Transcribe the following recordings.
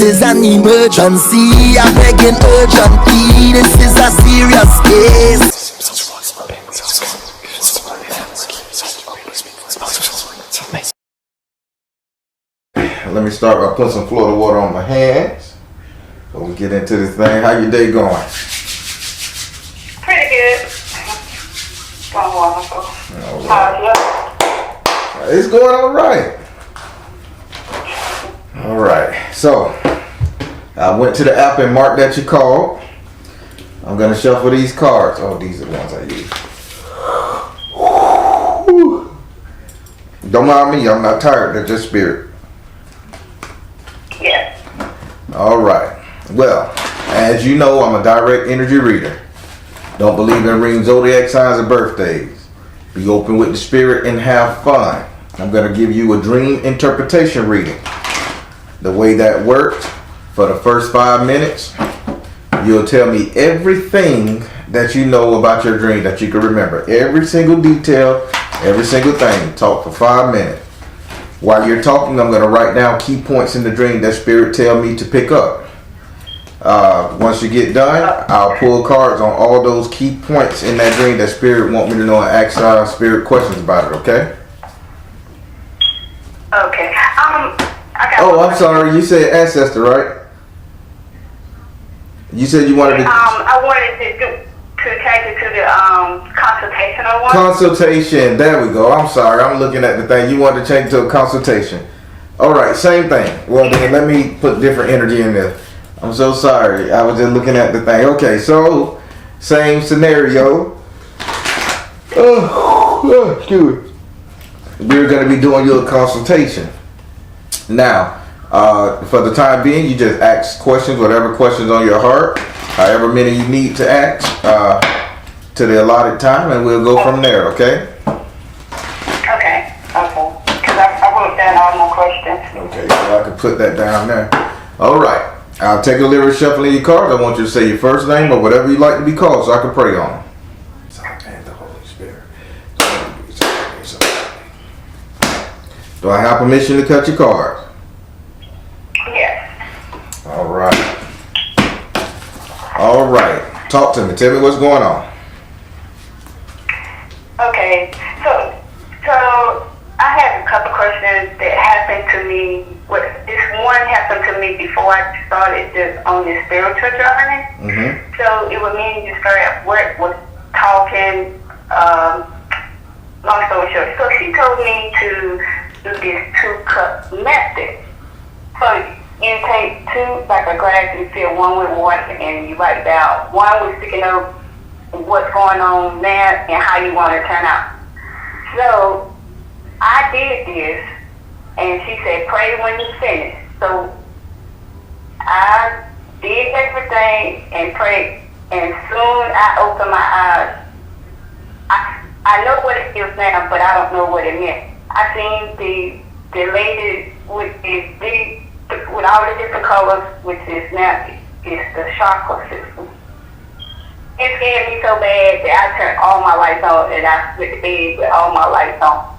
is an emergency. I'm begging urgently. This is a serious case. Let me start by putting some Florida water on my hands. So we get into this thing. How your day going? Pretty good. Going wonderful. All right. How's yours? It's going all right. All right. So I went to the app and marked that you called. I'm gonna shuffle these cards. Oh, these are the ones I use. Don't mind me. I'm not tired. They're just spirit. Yes. All right. Well, as you know, I'm a direct energy reader. Don't believe in reading zodiac signs and birthdays. Be open with the spirit and have fun. I'm going to give you a dream interpretation reading. The way that works, for the first 5 minutes, you'll tell me everything that you know about your dream that you can remember. Every single detail, every single thing. Talk for 5 minutes. While you're talking, I'm going to write down key points in the dream that spirit tell me to pick up. Once you get done, I'll pull cards on all those key points in that dream that spirit want me to know and ask spirit questions about it, okay? Okay. I'm sorry. You said ancestor, right? You said you wanted to... I wanted to take it to the consultational one. Consultation. There we go. I'm sorry. I'm looking at the thing. You wanted to change to a consultation. All right. Same thing. Well, then let me put different energy in there. I'm so sorry. I was just looking at the thing. Okay. So, same scenario. Excuse me. We're going to be doing your consultation. Now, for the time being, you just ask questions, whatever questions on your heart, however many you need to ask, to the allotted time, and we'll go from there, okay? Okay. Because I wrote down all my questions. Okay, so I can put that down there. All right. I'll take a little shuffling your cards. I want you to say your first name or whatever you like to be called so I can pray on them. And the Holy Spirit. Do I have permission to cut your cards? Yes. All right. All right. Talk to me. Tell me what's going on. Okay. So I have a couple questions that happened to me. This one happened to me before I started on this spiritual journey. Mm-hmm. So it was me and this girl at work was talking. Long story short, so she told me to do this 2-cup method. So you take two, like a glass, you fill one with water, and you write down one with sticking up what's going on there and how you want it to turn out. So I did this, and she said, pray when you finish. So I did everything and prayed, and soon I opened my eyes. I know what it is now, but I don't know what it meant. I seen the lady with with all the different colors, which is now it's the chakra system. It scared me so bad that I turned all my lights on and I went to bed with all my lights on.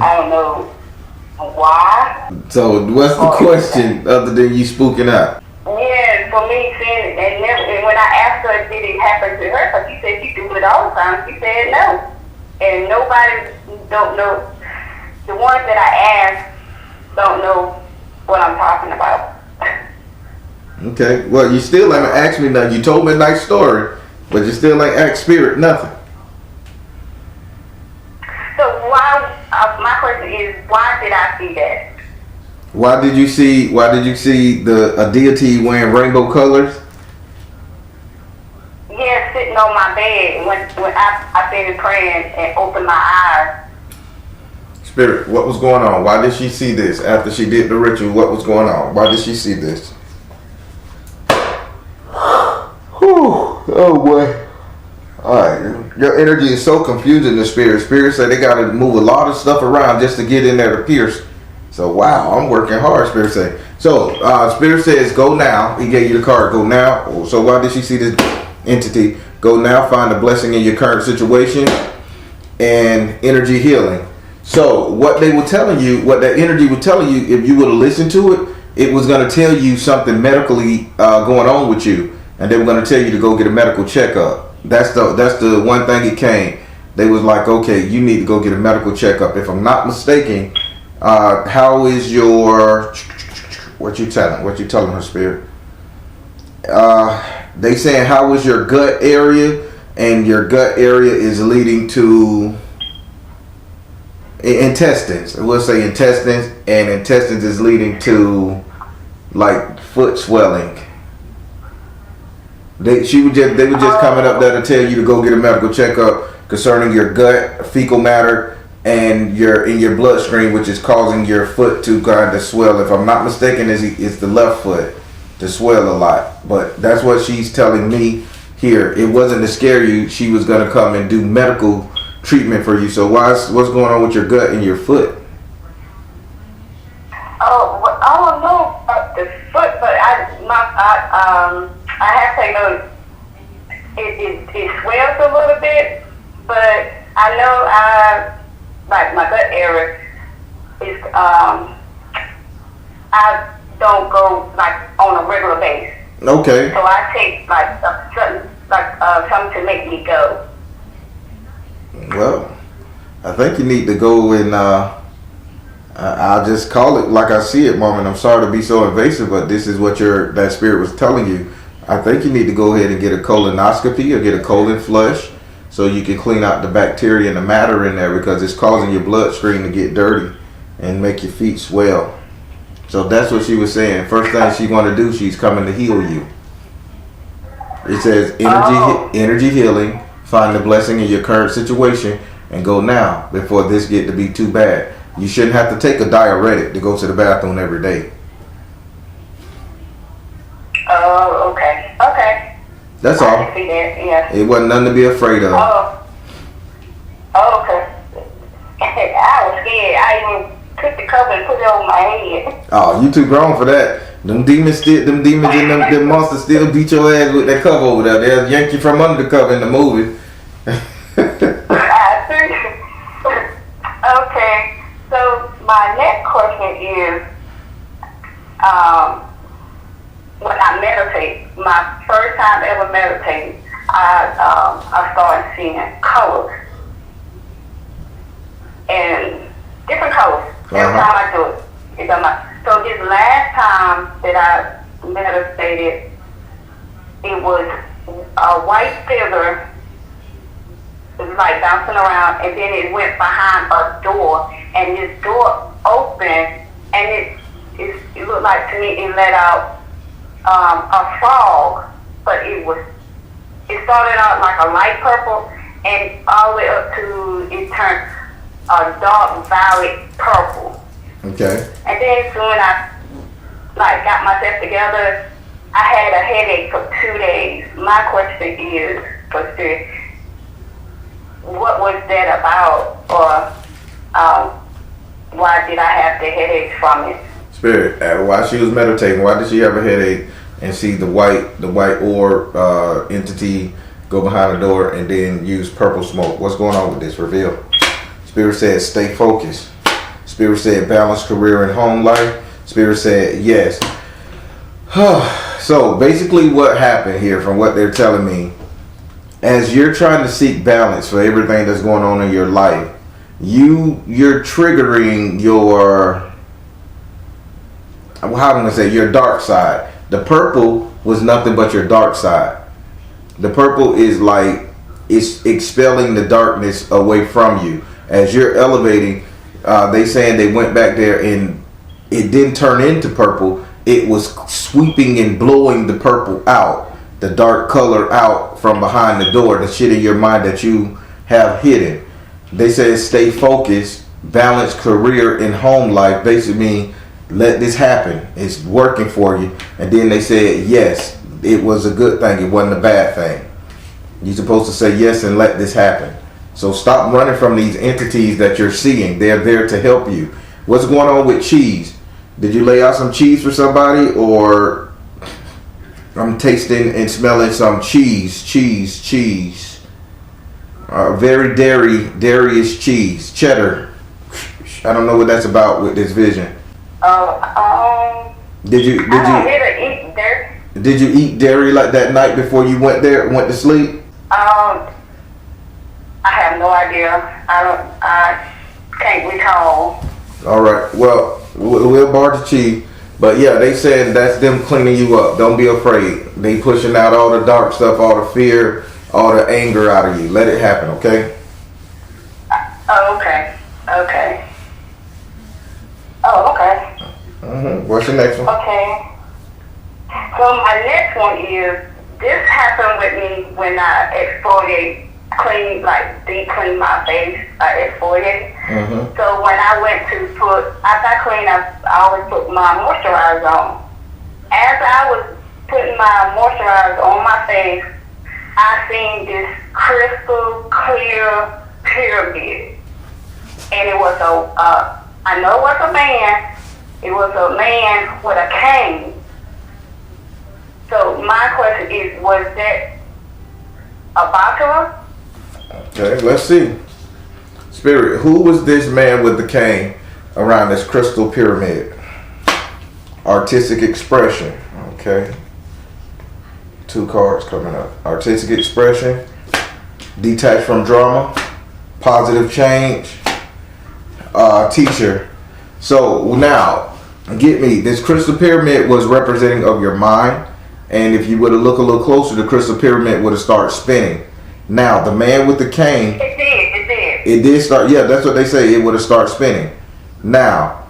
I don't know why. So what's the question other than you spooking out? Yeah, for me seeing it, and when I asked her did it happen to her, because she said she do it all the time, she said no. And nobody don't know. The ones that I asked don't know what I'm talking about. Okay, well, you still haven't asked me nothing. You told me a nice story, but you still ain't asked spirit nothing. So why? My question is, why did I see that? Why did you see a deity wearing rainbow colors? Yeah, sitting on my bed when I finished praying and opened my eyes. Spirit, what was going on? Why did she see this after she did the ritual? What was going on? Why did she see this? Oh boy. Alright. Your energy is so confusing, the spirit. Spirit say they gotta move a lot of stuff around just to get in there to pierce. So wow, I'm working hard, spirit say. So spirit says go now. He gave you the card, go now. So why did she see this entity? Go now, find a blessing in your current situation and energy healing. So what they were telling you, what that energy was telling you, if you would have listened to it, it was going to tell you something medically going on with you, and they were going to tell you to go get a medical checkup. That's the one thing it came. They was like, okay, you need to go get a medical checkup. If I'm not mistaken, how is your what you telling her, spirit? They saying how is your gut area, and your gut area is leading to intestines. We'll say intestines, and intestines is leading to like foot swelling. They were just coming up there to tell you to go get a medical checkup concerning your gut, fecal matter, and your bloodstream, which is causing your foot to kind of swell. If I'm not mistaken, it's the left foot to swell a lot. But that's what she's telling me here. It wasn't to scare you. She was going to come and do medical treatment for you. So what's going on with your gut and your foot? Oh, well, I don't know about the foot, but I have to know it swells a little bit, but I know like my gut area is I don't go like on a regular basis. Okay. So I take like something to make me go. Well, I think you need to go and I'll just call it like I see it, Mom. And I'm sorry to be so invasive, but this is what that spirit was telling you. I think you need to go ahead and get a colonoscopy or get a colon flush so you can clean out the bacteria and the matter in there, because it's causing your bloodstream to get dirty and make your feet swell. So that's what she was saying. First thing she want to do, she's coming to heal you. It says energy healing. Find the blessing in your current situation and go now before this get to be too bad. You shouldn't have to take a diuretic to go to the bathroom every day. Oh, okay. That's I all. can see that, yeah. It wasn't nothing to be afraid of. Oh, okay. I was scared. I even took the cover and put it over my head. Oh, you too grown for that. Them demons and them monsters still beat your ass with that cover over there. They'll yank you from under the cover in the movie. I see. Okay. So my next question is, when I meditate, my first time ever meditating, I started seeing colors and different colors every time I do it. So this last time that I meditated, it was a white feather, like bouncing around, and then it went behind a door, and this door opened, and it looked like to me it let out a frog, but it started out like a light purple, and all the way up to it turned a dark violet purple. Okay. And then soon I got myself together, I had a headache for 2 days. My question is, what was that about, or why did I have the headache from it? Spirit, while she was meditating, why did she have a headache and see the white orb entity go behind the door and then use purple smoke? What's going on with this? Reveal. Spirit said stay focused. Spirit said balance career and home life. Spirit said yes. So basically what happened here, from what they're telling me, as you're trying to seek balance for everything that's going on in your life, you're triggering your, how am I going to say, your dark side. The purple was nothing but your dark side. The purple is like, it's expelling the darkness away from you. As you're elevating, they saying they went back there and it didn't turn into purple. It was sweeping and blowing the purple out, the dark color out from behind the door, the shit in your mind that you have hidden. They said stay focused, balance career and home life. Basically mean let this happen. It's working for you. And then they said yes, it was a good thing. It wasn't a bad thing. You're supposed to say yes and let this happen. So stop running from these entities that you're seeing. They're there to help you. What's going on with cheese? Did you lay out some cheese for somebody, or I'm tasting and smelling some cheese. Very dairy-ish cheese, cheddar. I don't know what that's about with this vision. Did you eat dairy. Did you eat dairy like that night before you went to sleep? I have no idea. I can't recall. All right. Well, we'll bar the chief. But yeah, they said that's them cleaning you up. Don't be afraid. They pushing out all the dark stuff, all the fear, all the anger out of you. Let it happen, okay? Okay. Okay. Oh, okay. What's your next one? Okay. So my next one is, this happened with me when I exfoliate, deep clean my face, I exfoliate. So when I went to after I clean, I always put my moisturizer on. As I was putting my moisturizer on my face, I seen this crystal clear pyramid. And it was I know it was a man. It was a man with a cane. So my question is, was that a bachelor? Okay, let's see. Spirit, who was this man with the cane around this crystal pyramid? Artistic expression. Okay. 2 cards coming up. Artistic expression, detached from drama, positive change, teacher. So now, get me, this crystal pyramid was representing of your mind. And if you were to look a little closer, the crystal pyramid would have started spinning. Now, the man with the cane... It did start, yeah, that's what they say. It would have started spinning. Now,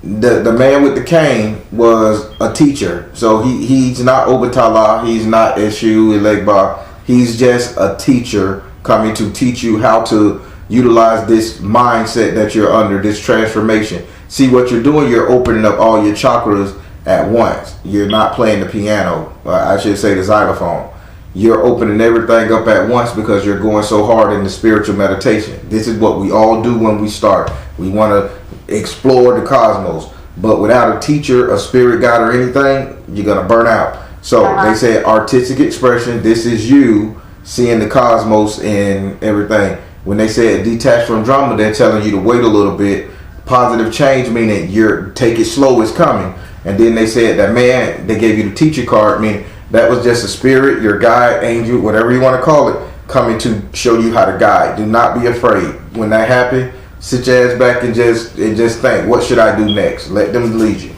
the man with the cane was a teacher. So he's not Obatala. He's not Eshu, Elegba. He's just a teacher coming to teach you how to utilize this mindset that you're under, this transformation. See what you're doing, you're opening up all your chakras at once. You're not playing the piano, I should say the xylophone. You're opening everything up at once because you're going so hard in the spiritual meditation. This is what we all do when we start. We want to explore the cosmos, but without a teacher, a spirit guide, or anything, you're going to burn out. So they said artistic expression, this is you seeing the cosmos and everything. When they said detached from drama, they're telling you to wait a little bit. Positive change, meaning take it slow, it's coming. And then they said that man, they gave you the teacher card, meaning that was just a spirit, your guide, angel, whatever you want to call it, coming to show you how to guide. Do not be afraid. When that happens, sit your ass back and just think, what should I do next? Let them lead you.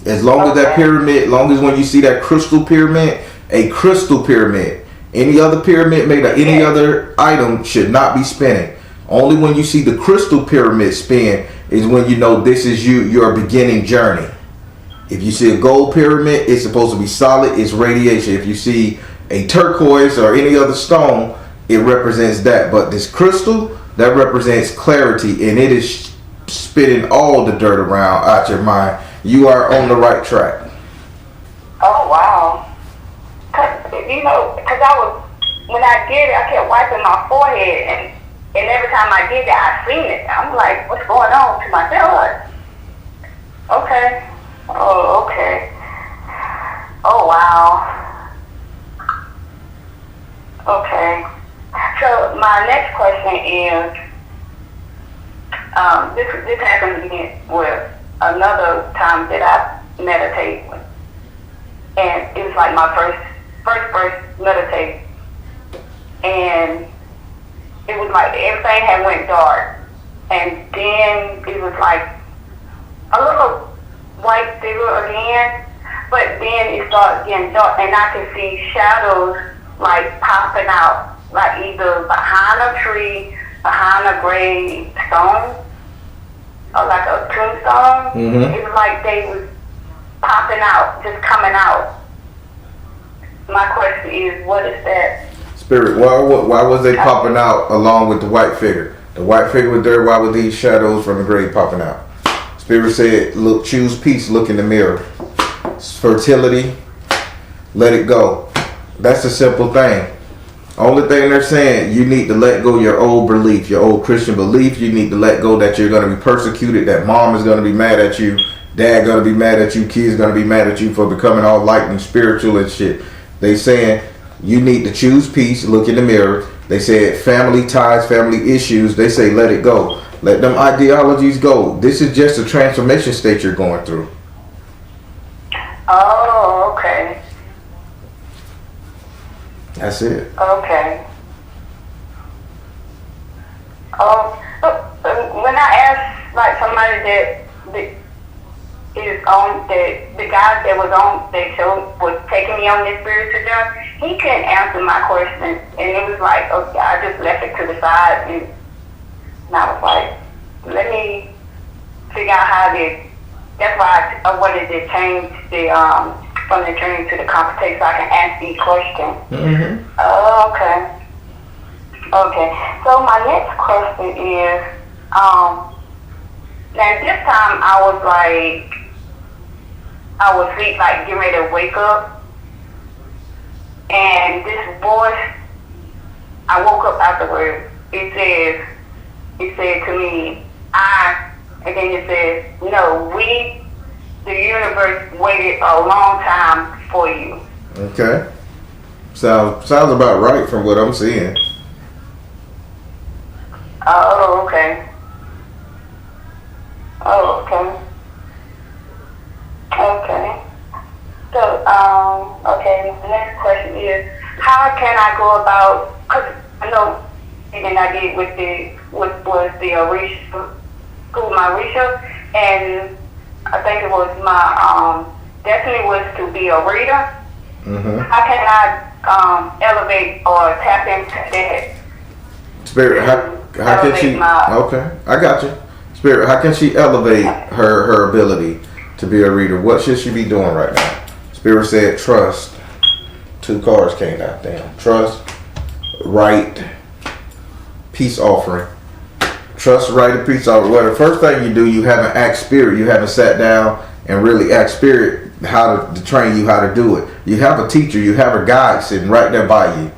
As long as that pyramid, long as when you see that crystal pyramid, a crystal pyramid, any other pyramid made of any other item should not be spinning. Only when you see the crystal pyramid spin is when you know this is your beginning journey. If you see a gold pyramid, it's supposed to be solid, it's radiation. If you see a turquoise or any other stone, it represents that. But this crystal, that represents clarity, and it is spitting all the dirt around out your mind. You are on the right track. Oh, wow. Because when I did it, I kept wiping my forehead, and every time I did that, I seen it. I'm like, what's going on to myself? Okay. Oh, okay. Oh, wow. Okay. So my next question is, this happened again with another time that I meditate, and it was like my first meditate, and it was like everything had went dark, and then it was like a little white figure again, but then it started getting dark, and I could see shadows like popping out, like either behind a tree, behind a gray stone, or like a tombstone. It was like they was popping out, just coming out. My question is, what is that? Spirit, why was they popping out along with the white figure? The white figure was there, why were these shadows from the grave popping out? Spirit said, look, choose peace, look in the mirror. Fertility, let it go. That's a simple thing. Only thing they're saying, you need to let go your old belief, your old Christian belief. You need to let go that you're going to be persecuted, that mom is going to be mad at you, dad going to be mad at you, kids going to be mad at you for becoming all light and spiritual and shit. They saying, you need to choose peace, look in the mirror, They said family ties, family issues. They say let it go. Let them ideologies go. This is just a transformation state you're going through. Oh, okay. That's it. Okay. When I asked like somebody that is on the guy that was on that show was taking me on this spiritual journey, he couldn't answer my question, and it was like, okay, I just left it to the side, and I was like, let me figure out how to. That's why I wanted to change the from the dream to the conversation so I can ask these questions. Mm-hmm. Oh, okay. Okay. So my next question is, now this time I was asleep, like getting ready to wake up, and this voice, I woke up afterwards. It said to me, and then it says, the universe waited a long time for you. Okay. Sounds about right from what I'm seeing. Oh, okay. Oh, okay. Okay. So, okay, the next question is, how can I go about, because I know anything I did with the research, my research, and I think it was my, definitely was to be a reader. Mm-hmm. How can I elevate or tap into that? Spirit, how can she? Okay, I got you. Spirit, how can she elevate her ability to be a reader? What should she be doing right now? Spirit said trust. 2 cards came out. Damn. Trust, right, peace offering. Trust, right, and peace offering. Well, the first thing you do, you haven't asked Spirit. You haven't sat down and really asked Spirit how to train you how to do it. You have a teacher. You have a guide sitting right there by you.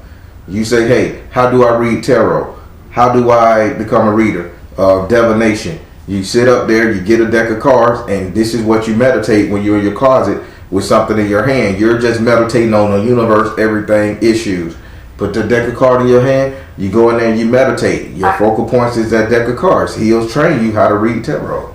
You say, hey, how do I read tarot? How do I become a reader of divination? You sit up there, you get a deck of cards, and this is what you meditate when you're in your closet with something in your hand. You're just meditating on the universe, everything, issues. Put the deck of cards in your hand, you go in there and you meditate. Your focal points is that deck of cards. He'll train you how to read tarot.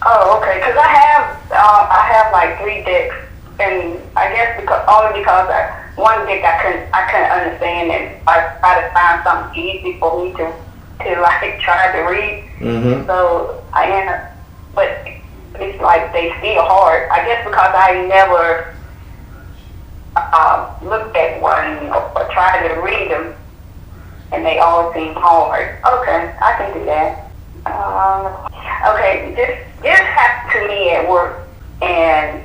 Oh, okay. Because I have like 3 decks, and I guess only because one deck I couldn't understand, and I try to find something easy for me to like try to read. Mm-hmm. So I end up, but it's like they still hard. I guess because I never looked at one or tried to read them, and they all seem hard. Okay, I can do that. Okay, this happened to me at work, and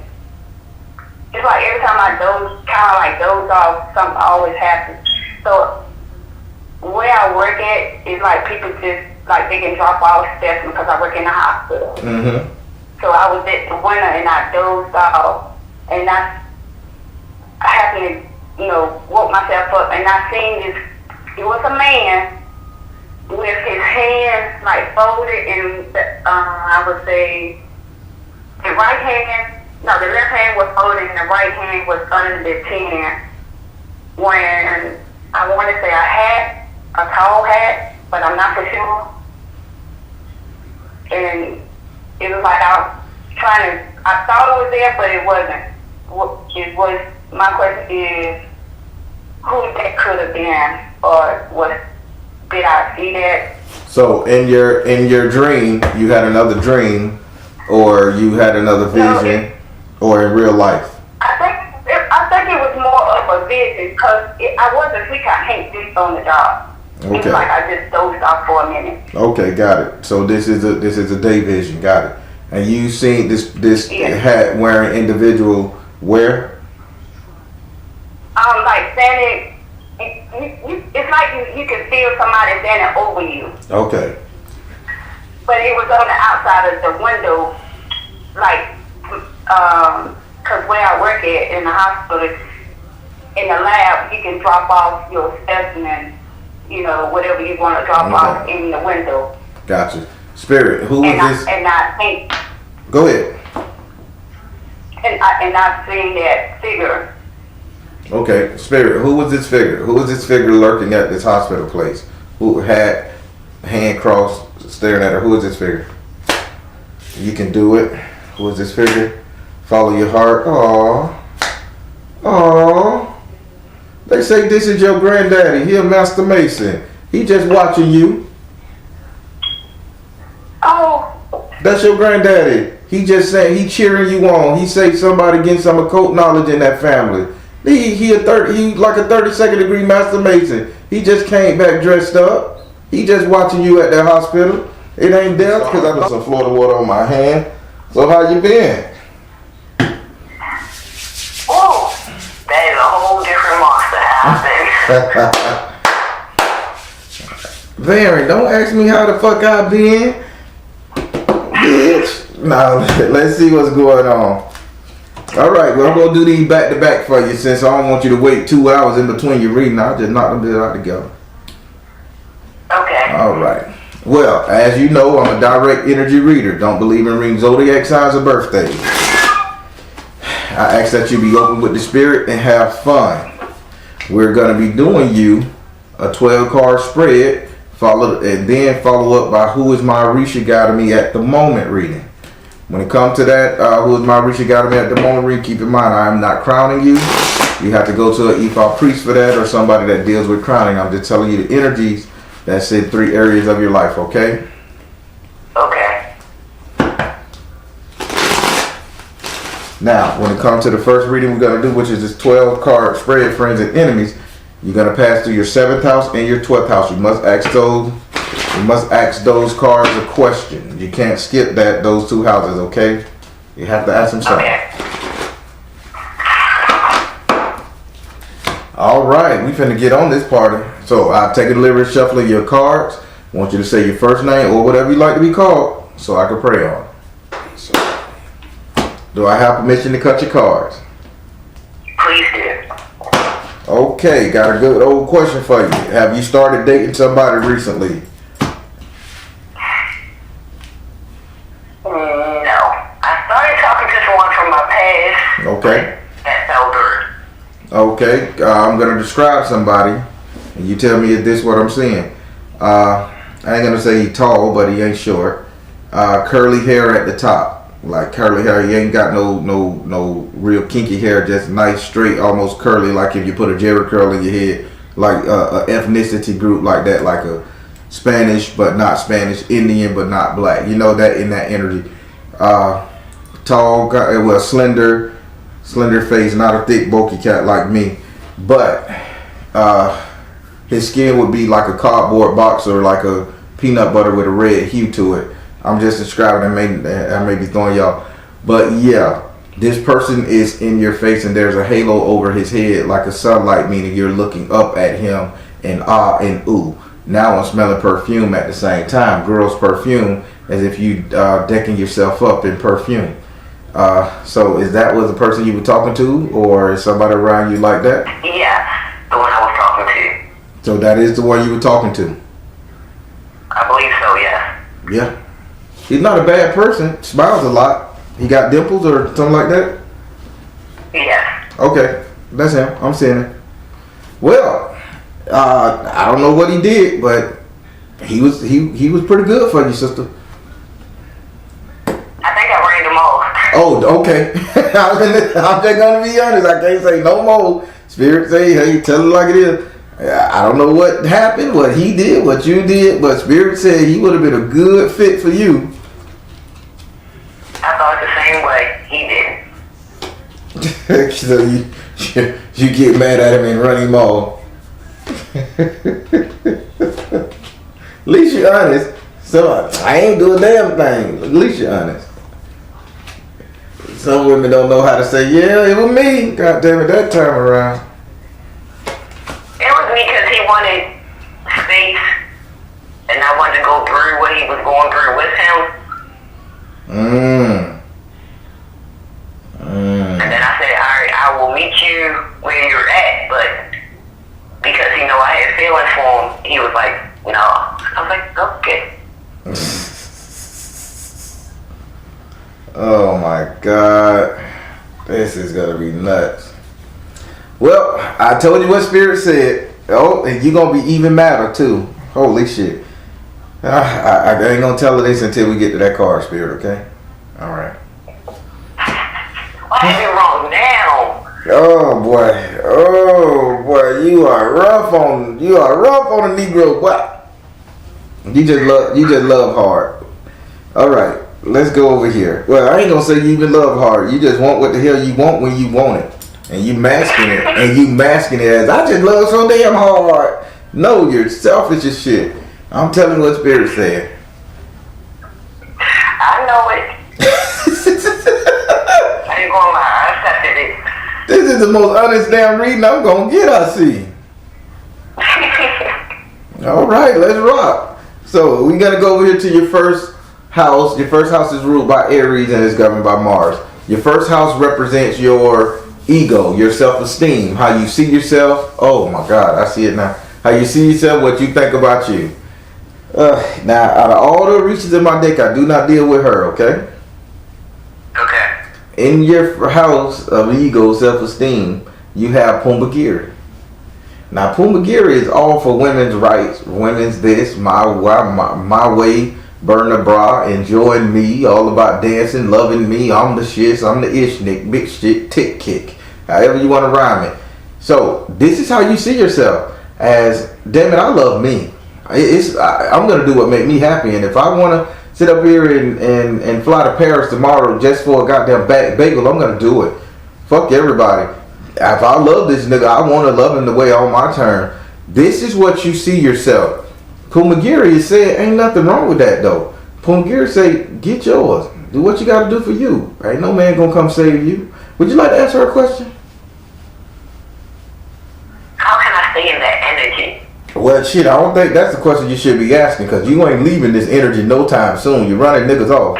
it's like every time I doze off, something always happens. So where I work at is like people just like they can drop off steps because I work in the hospital. Mm-hmm. So I was at the window and I dozed off, and I happened to woke myself up, and I seen this. It was a man with his hands like folded, and I would say the left hand was folded and the right hand was under the chin. When I want to say I had a tall hat, but I'm not for sure. And it was like I thought it was there, but it wasn't. My question is, who that could have been, or did I see that? So in your dream, you had another dream, or you had another vision, or in real life? I think it was more of a vision because I wasn't asleep. I can't sleep on the job. Okay. It was like I just dozed off for a minute. Okay, got it. So this is a day vision. Got it. And you seen this hat wearing individual where? Like standing. It's like you can feel somebody standing over you. Okay. But it was on the outside of the window, like, because where I work at in the hospital, in the lab, you can drop off your specimen, whatever you want to drop off in the window. Gotcha. Spirit, who is this? And I think. Go ahead. And I've seen that figure Okay, spirit. Who was this figure? Who was this figure lurking at this hospital place? Who had hand crossed, staring at her? Who is this figure? You can do it. Who is this figure? Follow your heart. Aww. They say this is your granddaddy. He a master mason. He just watching you. Oh. That's your granddaddy. He just saying he cheering you on. He say somebody getting some occult knowledge in that family. He like a 32nd degree master mason. He just came back dressed up. He just watching you at that hospital. It ain't death because I put some Florida water on my hand. So how you been? Oh, that is a whole different monster. How's been? Varen, don't ask me how the fuck I been. Bitch. Now, let's see what's going on. Alright, well, I'm going to do these back to back for you since I don't want you to wait 2 hours in between your reading. I'll just knock them out together. Okay. Alright. Well, as you know, I'm a direct energy reader. Don't believe in reading zodiac signs or birthdays. I ask that you be open with the spirit and have fun. We're going to be doing you a 12 card spread, then follow up by who is my Orisha guiding me at the moment reading. When it comes to that, who is my Orisha guiding me at the moment reading, keep in mind I am not crowning you. You have to go to an Ifa priest for that or somebody that deals with crowning. I'm just telling you the energies that's in 3 areas of your life, okay? Okay. Now, when it comes to the first reading we're going to do, which is this 12 card spread, friends and enemies, you're going to pass through your 7th house and your 12th house. You must ask those cards a question. You can't skip those 2 houses, okay? You have to ask them something. Okay. All right, we finna get on this party. So I'll take a deliberate shuffling your cards. I want you to say your first name or whatever you like to be called so I can pray on it. So, do I have permission to cut your cards? Please do. Okay, got a good old question for you. Have you started dating somebody recently? No. I started talking to someone from my past. Okay. That fell through. Okay, I'm going to describe somebody, and you tell me if this is what I'm seeing. I ain't going to say he's tall, but he ain't short. Curly hair at the top. Like curly hair, he ain't got no real kinky hair, just nice, straight, almost curly, like if you put a Jerry curl in your head. Like a ethnicity group like that, like a Spanish, but not Spanish, Indian, but not black. You know that in that energy. Tall, well, slender face, not a thick bulky cat like me, but his skin would be like a cardboard box or like a peanut butter with a red hue to it. I'm just describing I may be throwing y'all, but yeah, this person is in your face and there's a halo over his head like a sunlight, meaning you're looking up at him and and ooh. Now I'm smelling perfume at the same time, girl's perfume, as if you decking yourself up in perfume. So is that was the person you were talking to, or is somebody around you like that? Yeah, the one I was talking to. So that is the one you were talking to? I believe so, yeah. Yeah. He's not a bad person. Smiles a lot. He got dimples or something like that? Yeah. Okay. That's him. I'm seeing it. Well, I don't know what he did, but he was pretty good for you, sister. I think I ran them off. Oh, okay. I'm just gonna be honest. I can't say no more. Spirit say, hey, tell it like it is. I don't know what happened, what he did, what you did, but Spirit said he would have been a good fit for you. I thought the same way. He did. So you get mad at him and run him off. At least you're honest. So I ain't do a damn thing. At least you're honest. Some women don't know how to say, yeah, it was me. God damn it, that time around. It was me because he wanted space, and I wanted to go through what he was going through with him. And then I said, all right, I will meet you where you're at, but because he know I had feelings for him, he was like, no. I was like, okay. Oh my God. This is gonna be nuts. Well, I told you what Spirit said. Oh, and you gonna be even madder too. Holy shit. I ain't gonna tell her this until we get to that card, Spirit, okay? Alright. What is wrong now? Oh boy, you are rough on the Negro, boy. You just love hard. Alright, let's go over here. Well, I ain't gonna say you even love hard. You just want what the hell you want when you want it. And you masking it. As I just love so damn hard. No, you're selfish as shit. I'm telling you what Spirit said. I know it. I ain't gonna lie, I accepted it. This is the most honest damn reading I'm gonna get, I see. Alright, let's rock. So we gotta go over here to your first house. Your first house is ruled by Aries and is governed by Mars. Your first house represents your ego, your self-esteem, how you see yourself. Oh my God, I see it now. How you see yourself, what you think about you. Now, out of all the reaches in my deck, I do not deal with her, okay? Okay. In your house of ego, self-esteem, you have Pumbagiri. Now, Pumbagiri is all for women's rights, women's this, my way, burn the bra, enjoying me, all about dancing, loving me, I'm the shits, I'm the ishnik, big shit, tick kick, however you want to rhyme it. So, this is how you see yourself as, damn it, I love me. I'm going to do what make me happy, and if I want to sit up here and fly to Paris tomorrow just for a goddamn bagel, I'm going to do it. Fuck everybody. If I love this nigga, I want to love him the way on my turn. This is what you see yourself. Pumbagiri is saying ain't nothing wrong with that though. Pumbagiri say get yours. Do what you got to do for you. Ain't no man going to come save you. Would you like to answer her question? How can I stay in that energy? Well, shit, I don't think that's the question you should be asking because you ain't leaving this energy no time soon. You're running niggas off.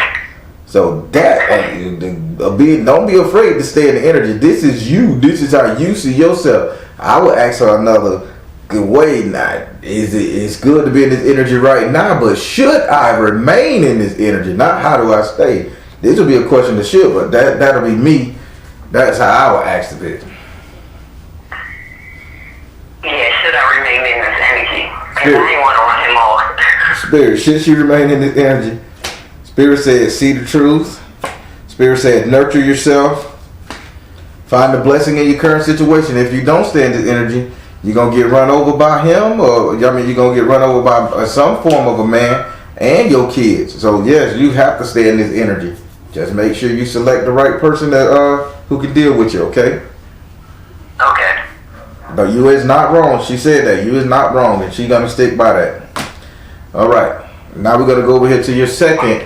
So don't be afraid to stay in the energy. This is you. This is how you see yourself. I would ask her another good way. Now, it's good to be in this energy right now, but should I remain in this energy? Not how do I stay? This will be a question to should, but that'll be me. That's how I would ask the bitch. Yeah, should I remain in this energy? Because I ain't want to run him off. Spirit, should she remain in this energy? Spirit said, see the truth. Spirit said, nurture yourself. Find the blessing in your current situation. If you don't stay in this energy, you're going to get run over by him, or you're going to get run over by some form of a man and your kids. So, yes, you have to stay in this energy. Just make sure you select the right person that who can deal with you, okay? Okay. No, you is not wrong. She said that. You is not wrong, and she's going to stick by that. All right. Now we're going to go over here to your second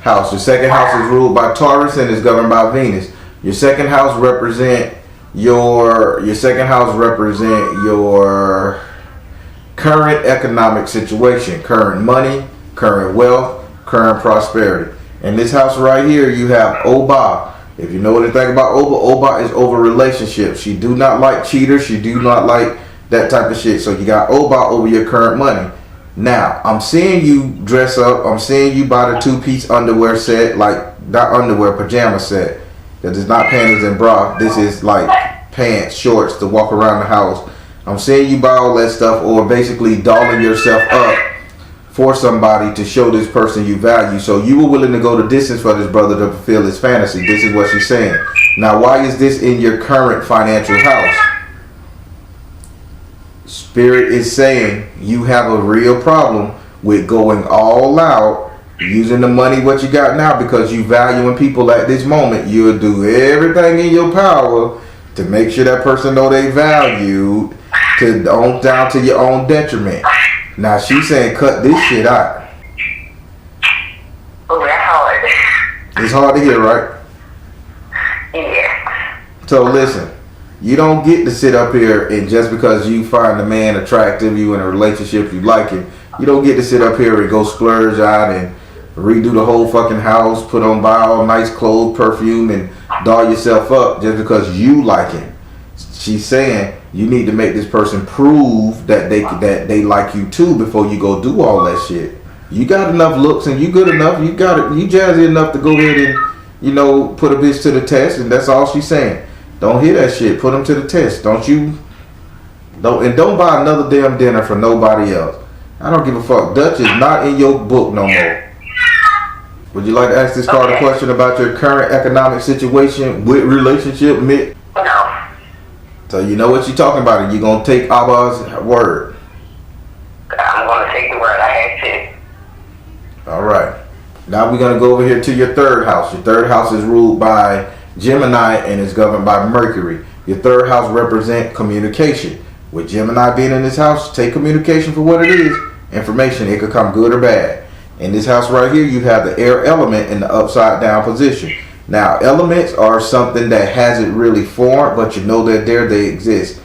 house. Your second house is ruled by Taurus and is governed by Venus. Your second house represent your current economic situation, current money, current wealth, current prosperity. In this house right here, you have Oba. If you know anything about Oba, Oba is over relationships. She do not like cheaters. She do not like that type of shit. So you got Oba over your current money. Now, I'm seeing you dress up. I'm seeing you buy the two-piece underwear set, like not underwear, pajama set. That is not panties and bra. This is like pants, shorts to walk around the house. I'm seeing you buy all that stuff, or basically dolling yourself up for somebody to show this person you value. So you were willing to go the distance for this brother to fulfill his fantasy. This is what she's saying. Now, why is this in your current financial house? Spirit is saying you have a real problem with going all out, using the money what you got now because you valuing people at this moment. You'll do everything in your power to make sure that person know they value down to your own detriment. Now she's saying cut this shit out. Oh, that's hard. It's hard to hear, right? Yeah. So listen, you don't get to sit up here and just because you find a man attractive, you in a relationship, you like him, you don't get to sit up here and go splurge out and redo the whole fucking house, buy all nice clothes, perfume, and doll yourself up just because you like him. She's saying you need to make this person prove that they like you too before you go do all that shit. You got enough looks and you good enough. You got it. You jazzy enough to go ahead and put a bitch to the test, and that's all she's saying. Don't hear that shit. Put them to the test. Don't buy another damn dinner for nobody else. I don't give a fuck. Dutch is not in your book no more. Would you like to ask this card a question about your current economic situation with relationship, Mick? No. So you know what you're talking about, and you're going to take Abba's word. I'm going to take the word. I had to. All right. Now we're going to go over here to your third house. Your third house is ruled by Gemini and is governed by Mercury. Your third house represents communication. With Gemini being in this house, take communication for what it is. Information. It could come good or bad. In this house right here, you have the air element in the upside down position. Now, elements are something that hasn't really formed, but you know that they exist.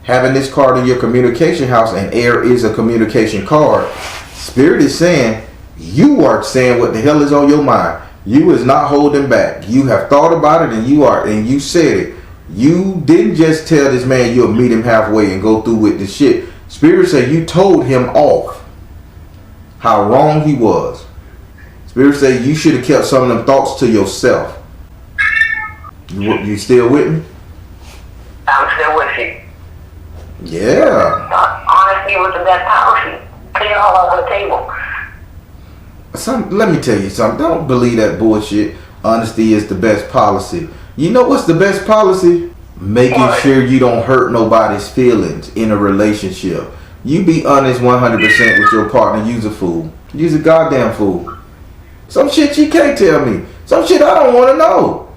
Having this card in your communication house, and air is a communication card, Spirit is saying, you are saying what the hell is on your mind. You is not holding back. You have thought about it, and you said it. You didn't just tell this man you'll meet him halfway and go through with this shit. Spirit said you told him off. How wrong he was. Spirit said you should have kept some of them thoughts to yourself. You still with me? I'm still with you. Yeah. Honesty was the best policy. Put it all on the table. Let me tell you something. Don't believe that bullshit. Honesty is the best policy. You know what's the best policy? Making sure you don't hurt nobody's feelings in a relationship. You be honest 100% with your partner. You's a fool. You's a goddamn fool. Some shit you can't tell me. Some shit I don't want to know.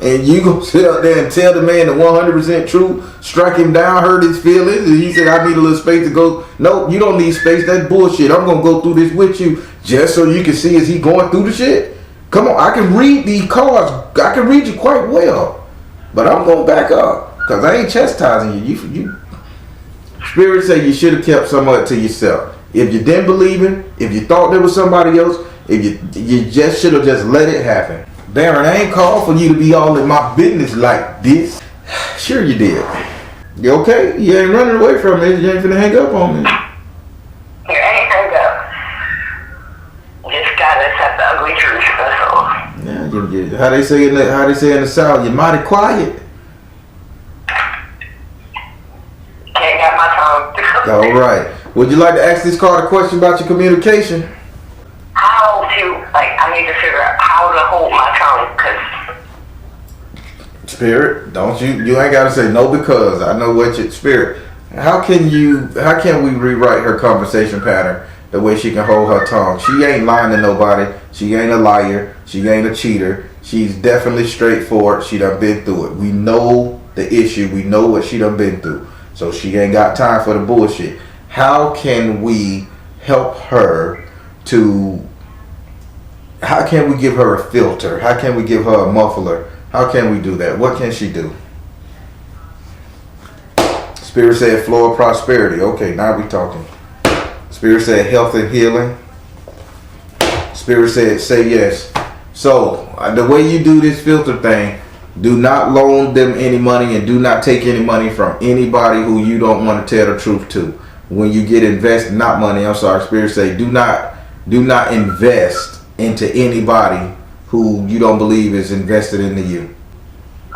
And you go sit up there and tell the man the 100% truth, strike him down, hurt his feelings, and he said, I need a little space to go. No, you don't need space. That's bullshit. I'm going to go through this with you just so you can see is he going through the shit. Come on, I can read these cards. I can read you quite well. But I'm going to back up because I ain't chastising you. Spirit say you should have kept some of it to yourself. If you didn't believe him, if you thought there was somebody else, if you just should have just let it happen. Darren, I ain't called for you to be all in my business like this. Sure you did. You okay? You ain't running away from it. You ain't finna hang up on me. You ain't hang up. Just gotta accept the ugly truth. That's all. Yeah, how they say in the South, you're mighty quiet. Can't got my tongue. All right. Would you like to ask this card a question about your communication? How to, I need to figure out how to hold my tongue, cause Spirit, don't you ain't gotta say no because I know what your Spirit. How can we rewrite her conversation pattern the way she can hold her tongue? She ain't lying to nobody. She ain't a liar. She ain't a cheater. She's definitely straightforward. She done been through it. We know the issue. We know what she done been through. So she ain't got time for the bullshit. How can we help her to... How can we give her a filter? How can we give her a muffler? How can we do that? What can she do? Spirit said flow of prosperity. Okay, now we talking. Spirit said health and healing. Spirit said say yes. So the way you do this filter thing, do not loan them any money and do not take any money from anybody who you don't want to tell the truth to. When you get invested, not money, I'm sorry, Spirit say do not invest into anybody who you don't believe is invested into you.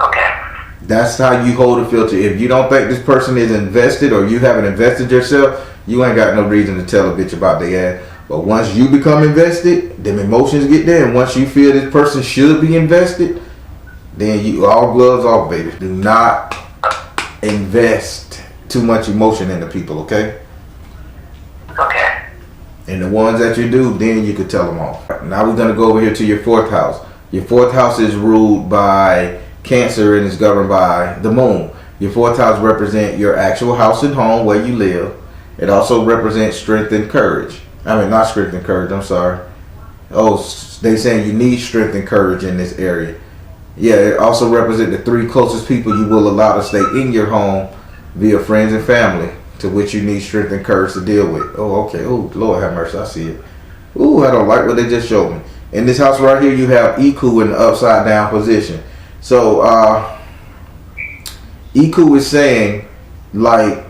okay. That's how you hold a filter. If you don't think this person is invested or you haven't invested yourself, you ain't got no reason to tell a bitch about their ass. But once you become invested, them emotions get there. And once you feel this person should be invested, then you all gloves off, baby. Do not invest too much emotion into people, okay? Okay. And the ones that you do, then you could tell them off. Now we're going to go over here to your fourth house. Your fourth house is ruled by Cancer and is governed by the moon. Your fourth house represents your actual house and home where you live. It also represents strength and courage. I mean, not strength and courage, I'm sorry. Oh, they saying you need strength and courage in this area. Yeah, it also represents the three closest people you will allow to stay in your home via friends and family, to which you need strength and courage to deal with. Oh, okay. Oh, Lord have mercy. I see it. Ooh, I don't like what they just showed me. In this house right here, you have Iku in the upside down position. So, Iku is saying, like,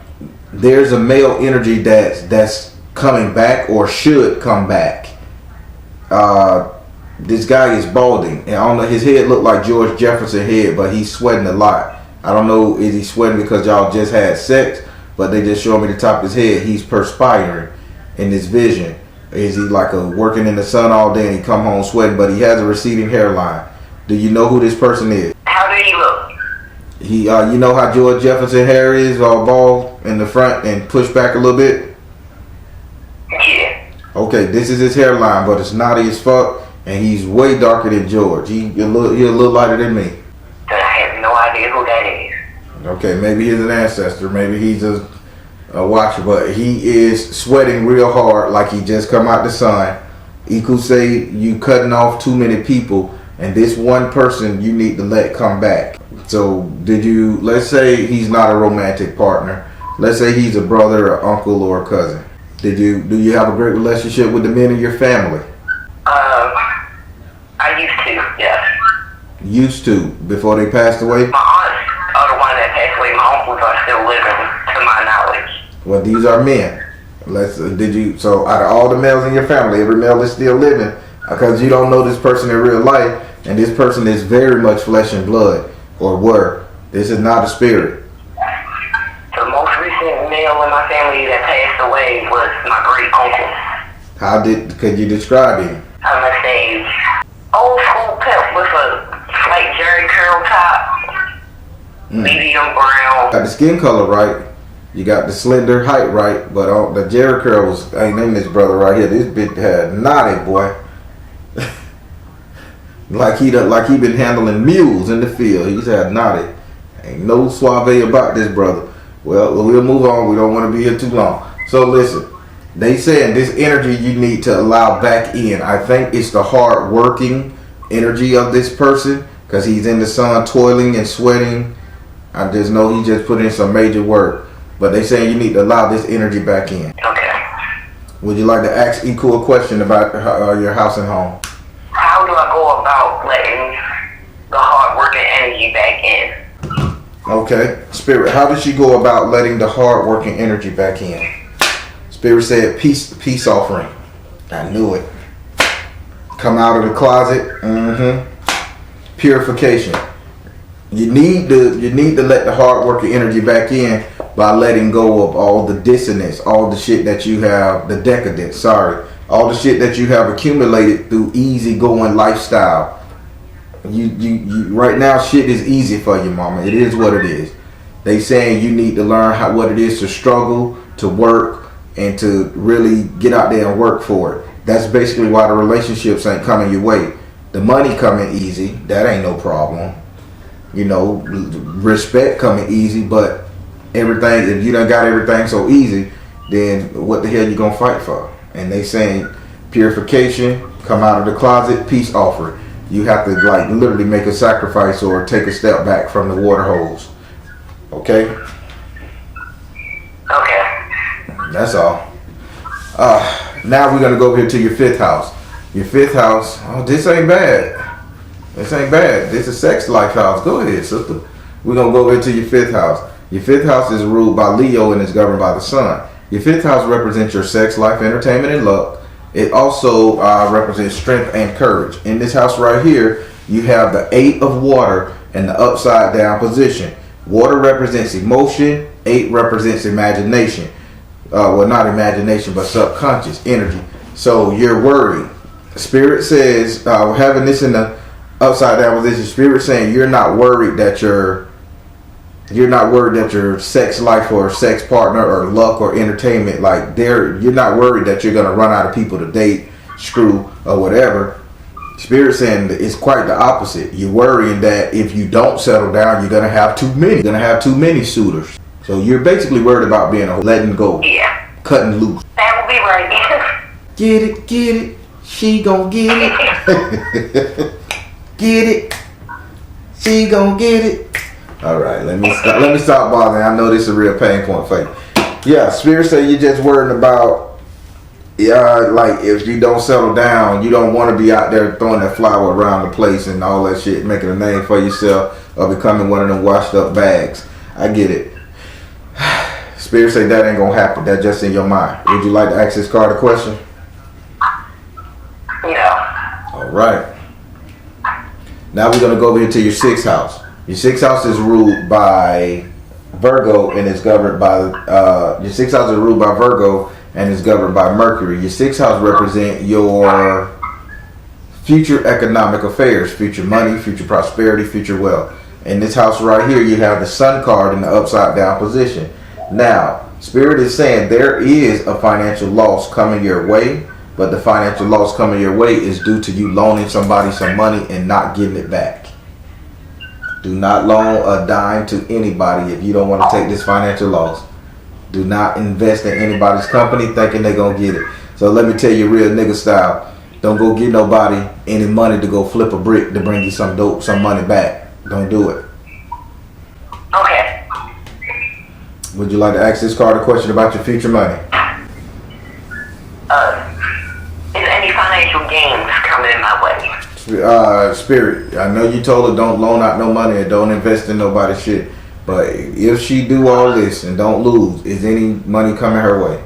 there's a male energy that's coming back or should come back. This guy is balding, and I don't know, his head looked like George Jefferson head, but he's sweating a lot. I don't know, is he sweating because y'all just had sex, but they just showed me the top of his head. He's perspiring in this vision. Is he like working in the sun all day and he come home sweating, but he has a receding hairline? Do you know who this person is? How did he look? He, you know how George Jefferson hair is, all bald in the front and pushed back a little bit? Yeah. Okay, this is his hairline, but it's knotty as fuck, and he's way darker than George. He a little lighter than me. I have no idea who that is. Okay, maybe he's an ancestor, maybe he's a watcher, but he is sweating real hard like he just come out the sun. He could say you cutting off too many people, and this one person you need to let come back. So let's say he's not a romantic partner. Let's say he's a brother, or uncle, or a cousin. Do you have a great relationship with the men in your family? I used to, yes. Used to, before they passed away? My aunts are the one that passed away. My uncles are still living, to my knowledge. Well, these are men. So out of all the males in your family, every male is still living, because you don't know this person in real life, and this person is very much flesh and blood, or were. This is not a spirit. The most recent male in my family that passed away was my great uncle. Could you describe him? I must say, old school pimp with a slight Jerry curl top, medium brown. Got the skin color right. You got the slender height right, but the Jerry curl was, I ain't named this brother right here. This bitch had knotty, boy. like he been handling mules in the field. He's had knotty. Ain't no suave about this brother. Well, we'll move on. We don't want to be here too long. So listen, they saying this energy you need to allow back in. I think it's the hard working energy of this person, because he's in the sun toiling and sweating. I just know he just put in some major work. But they saying you need to allow this energy back in. Okay. Would you like to ask Eco a question about your house and home? How do I go about letting the hard-working energy back in? Okay. Spirit, how does she go about letting the hard-working energy back in? Spirit said peace offering. I knew it. Come out of the closet. Purification. You need to let the hard-working energy back in by letting go of all the dissonance, all the shit that you have, the decadence, all the shit that you have accumulated through easy-going lifestyle. You right now, shit is easy for you, mama. It is what it is. They saying you need to learn what it is to struggle, to work, and to really get out there and work for it. That's basically why the relationships ain't coming your way. The money coming easy, that ain't no problem. You know, respect coming easy, but everything, if you done got everything so easy, then what the hell you gonna fight for? And they saying purification, come out of the closet, peace offering. You have to like literally make a sacrifice or take a step back from the water hose. Okay? Okay. That's all. Now we're gonna go over here to your fifth house. Your fifth house, oh, this ain't bad. This ain't bad. This is sex life house. Go ahead, sister. We're gonna go over to your fifth house. Your fifth house is ruled by Leo and is governed by the sun. Your fifth house represents your sex life, entertainment, and luck. It also represents strength and courage. In this house right here, you have the 8 of water and the upside down position. Water represents emotion. 8 represents imagination. Well, not imagination, but subconscious energy. So you're worried. Spirit says, having this in the upside down position, Spirit saying you're not worried that your sex life or sex partner or luck or entertainment, you're not worried that you're gonna run out of people to date, screw, or whatever. Spirit saying it's quite the opposite. You're worrying that if you don't settle down, you're gonna have too many. You're gonna have too many suitors. So you're basically worried about being letting go, cutting loose. That would be right. Get it. She gon' get it. Get it. She gon' get it. All right, let me stop bothering. I know this is a real pain point for you. Yeah, Spirit say you're just worried about, like if you don't settle down, you don't want to be out there throwing that flower around the place and all that shit, making a name for yourself or becoming one of them washed up bags. I get it. Spirit say that ain't gonna happen. That's just in your mind. Would you like to ask this card a question? Yeah. All right? Now we're gonna go over here to your 6th house. Your 6th house is ruled by Virgo and is governed by your 6th house is ruled by Virgo and is governed by Mercury. Your 6th house represent your future economic affairs, future money, future prosperity, future wealth. In this house right here, you have the Sun card in the upside down position. Now, Spirit is saying there is a financial loss coming your way, but the financial loss coming your way is due to you loaning somebody some money and not getting it back. Do not loan a dime to anybody if you don't want to take this financial loss. Do not invest in anybody's company thinking they're going to get it. So let me tell you real nigga style. Don't go give nobody any money to go flip a brick to bring you some money back. Don't do it. Okay. Would you like to ask this card a question about your future money? Is any financial gains coming in my way? Spirit, I know you told her don't loan out no money and don't invest in nobody's shit. But if she do all this and don't lose, is any money coming her way?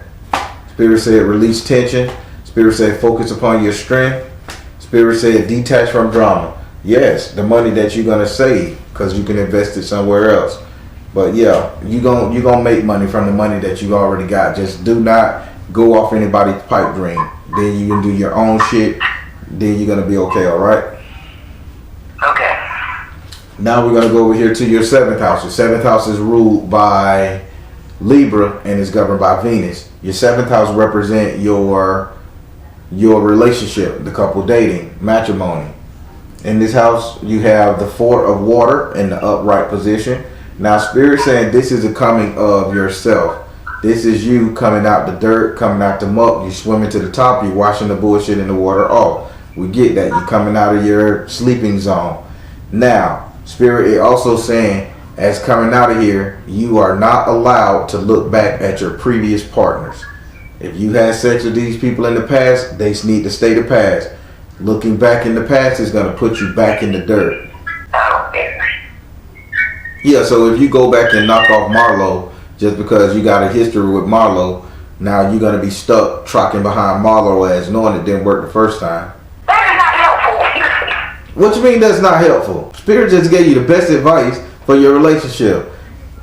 Spirit said release tension. Spirit said focus upon your strength. Spirit said detach from drama. Yes, the money that you're gonna save because you can invest it somewhere else. But yeah, you gonna make money from the money that you already got. Just do not go off anybody's pipe dream. Then you can do your own shit. Then you're gonna be okay. All right. Okay. Now we're gonna go over here to your 7th house. Your 7th house is ruled by Libra and is governed by Venus. Your 7th house represent your relationship, the couple dating, matrimony. In this house, you have the 4 of water in the upright position. Now, Spirit saying this is a coming of yourself. This is you coming out the dirt, coming out the muck. You swimming to the top. You washing the bullshit in the water off. We get that. You coming out of your sleeping zone. Now, Spirit is also saying, as coming out of here, you are not allowed to look back at your previous partners. If you had sex with these people in the past, they need to stay the past. Looking back in the past is going to put you back in the dirt. Yeah, so if you go back and knock off Marlo, just because you got a history with Marlo, now you're going to be stuck trotting behind Marlo as knowing it didn't work the first time. That is not helpful. What you mean that's not helpful? Spirit just gave you the best advice for your relationship.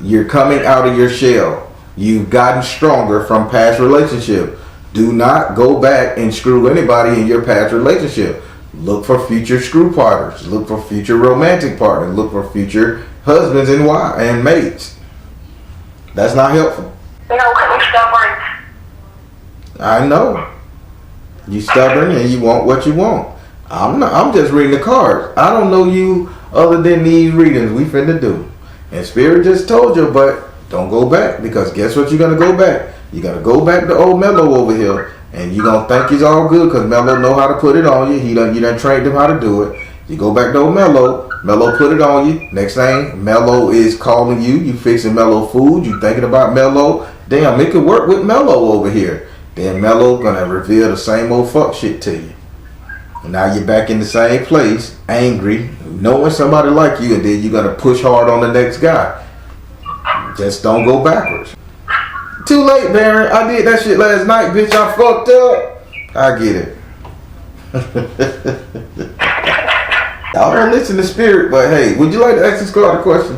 You're coming out of your shell. You've gotten stronger from past relationship. Do not go back and screw anybody in your past relationship. Look for future screw partners. Look for future romantic partners. Look for future husbands and wives and mates. That's not helpful. You know, because I'm stubborn. I know. You stubborn and you want what you want. I'm just reading the cards. I don't know you other than these readings we finna do. And Spirit just told you, but don't go back, because guess what you're gonna go back? You're gonna go back to old Mello over here, and you're gonna think he's all good because Mello know how to put it on you. You done trained him how to do it. You go back to old Mello. Mello put it on you. Next thing, Mello is calling you. You fixing Mello food. You thinking about Mello. Damn, it could work with Mello over here. Then Mello gonna reveal the same old fuck shit to you. And now you're back in the same place, angry, knowing somebody like you, and then you're gonna push hard on the next guy. Just don't go backwards. Too late, Baron. I did that shit last night, bitch. I fucked up. I get it. Y'all don't listen to Spirit, but hey, would you like to ask this card a question?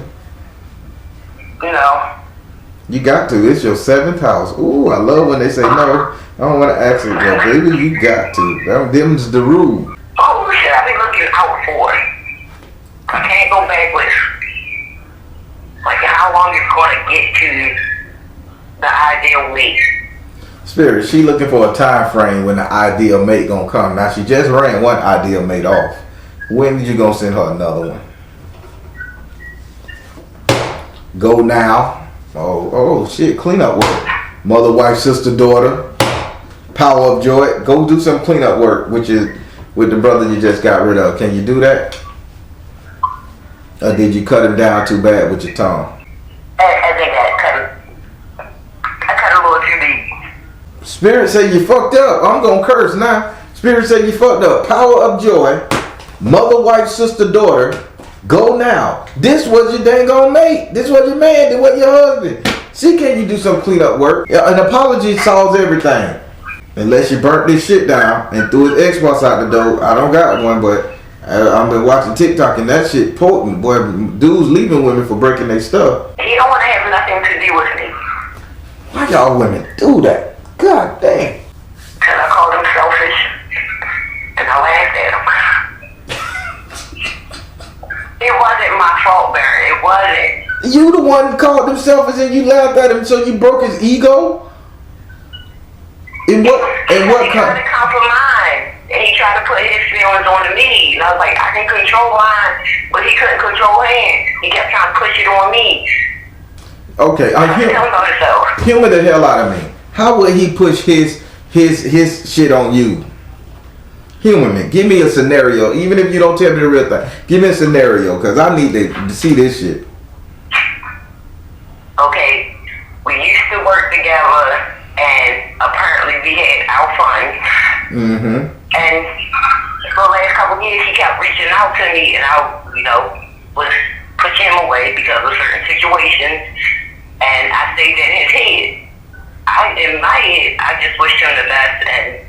No. You got to. It's your 7th house. Ooh, I love when they say no. I don't want to ask it, but baby, you got to. Them's the rule. Oh, who should I be looking out for? I can't go backwards. Like how long it's going to get to the ideal mate. Spirit, she looking for a time frame when the ideal mate gonna come. Now she just ran one ideal mate off. When did you gonna send her another one? Go now. Oh shit, cleanup work. Mother, wife, sister, daughter. Power of joy. Go do some cleanup work, which is with the brother you just got rid of. Can you do that? Or did you cut him down too bad with your tongue? I think I cut a little too deep. Spirit say you fucked up. I'm gonna curse now. Spirit say you fucked up. Power of joy. Mother, wife, sister, daughter. Go now. This was your dang on mate. This was your man. This was your husband. See, can you do some cleanup work? An apology solves everything. Unless you burnt this shit down and threw his Xbox out the door. I don't got one, but I've been watching TikTok and that shit potent. Boy, dudes leaving women for breaking their stuff. He don't want to have nothing to do with me. Why y'all women do that? God damn. Because I called him selfish. And I laughed at him. It wasn't my fault, Barry. It wasn't. You the one called him selfish and you laughed at him, so you broke his ego? In what He tried to compromise. And he tried to put his feelings on me. And I was like, I can control mine, but he couldn't control his. He kept trying to push it on me. Okay, humor the hell out of me. How would he push his shit on you? Humor me. Give me a scenario, even if you don't tell me the real thing. Give me a scenario, because I need to see this shit. Okay, we used to work together, and apparently we had our fun. Mm-hmm. And for the last couple of years, he kept reaching out to me, and I, was pushing him away because of certain situations, and I stayed in his head. In my head, I just wished him the best, and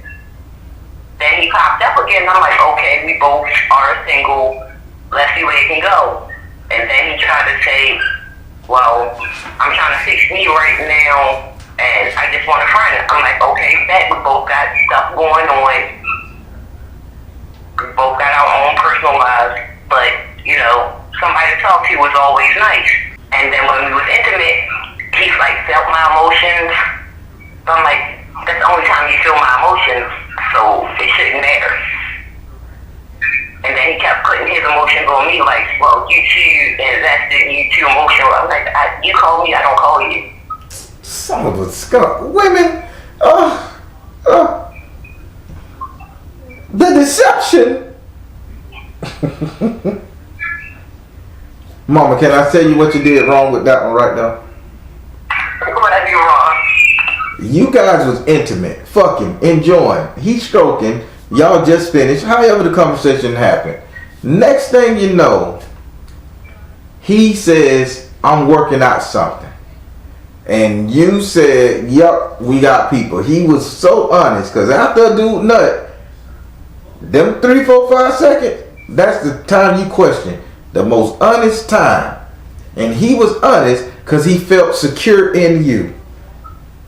then he popped up again, and I'm like, okay, we both are single, let's see where it can go. And then he tried to say, well, I'm trying to fix me right now, and I just want a friend. I'm like, okay, bet, we both got stuff going on. We both got our own personal lives, but, somebody to talk to was always nice. And then when we was intimate, he, felt my emotions. So I'm like, that's the only time you feel my emotions, so it shouldn't matter. And then he kept putting his emotions on me, like, well, you too invested, you too emotional. I'm like, you call me, I don't call you. Son of a skunk. Women, the deception. Mama, can I tell you what you did wrong with that one right now? What I do wrong? You guys was intimate, fucking, enjoying. He's stroking. Y'all just finished. However the conversation happened. Next thing you know, he says, I'm working out something. And you said, yup, we got people. He was so honest, because after a dude nut, them 3, 4, 5 seconds, that's the time you question. The most honest time. And he was honest because he felt secure in you.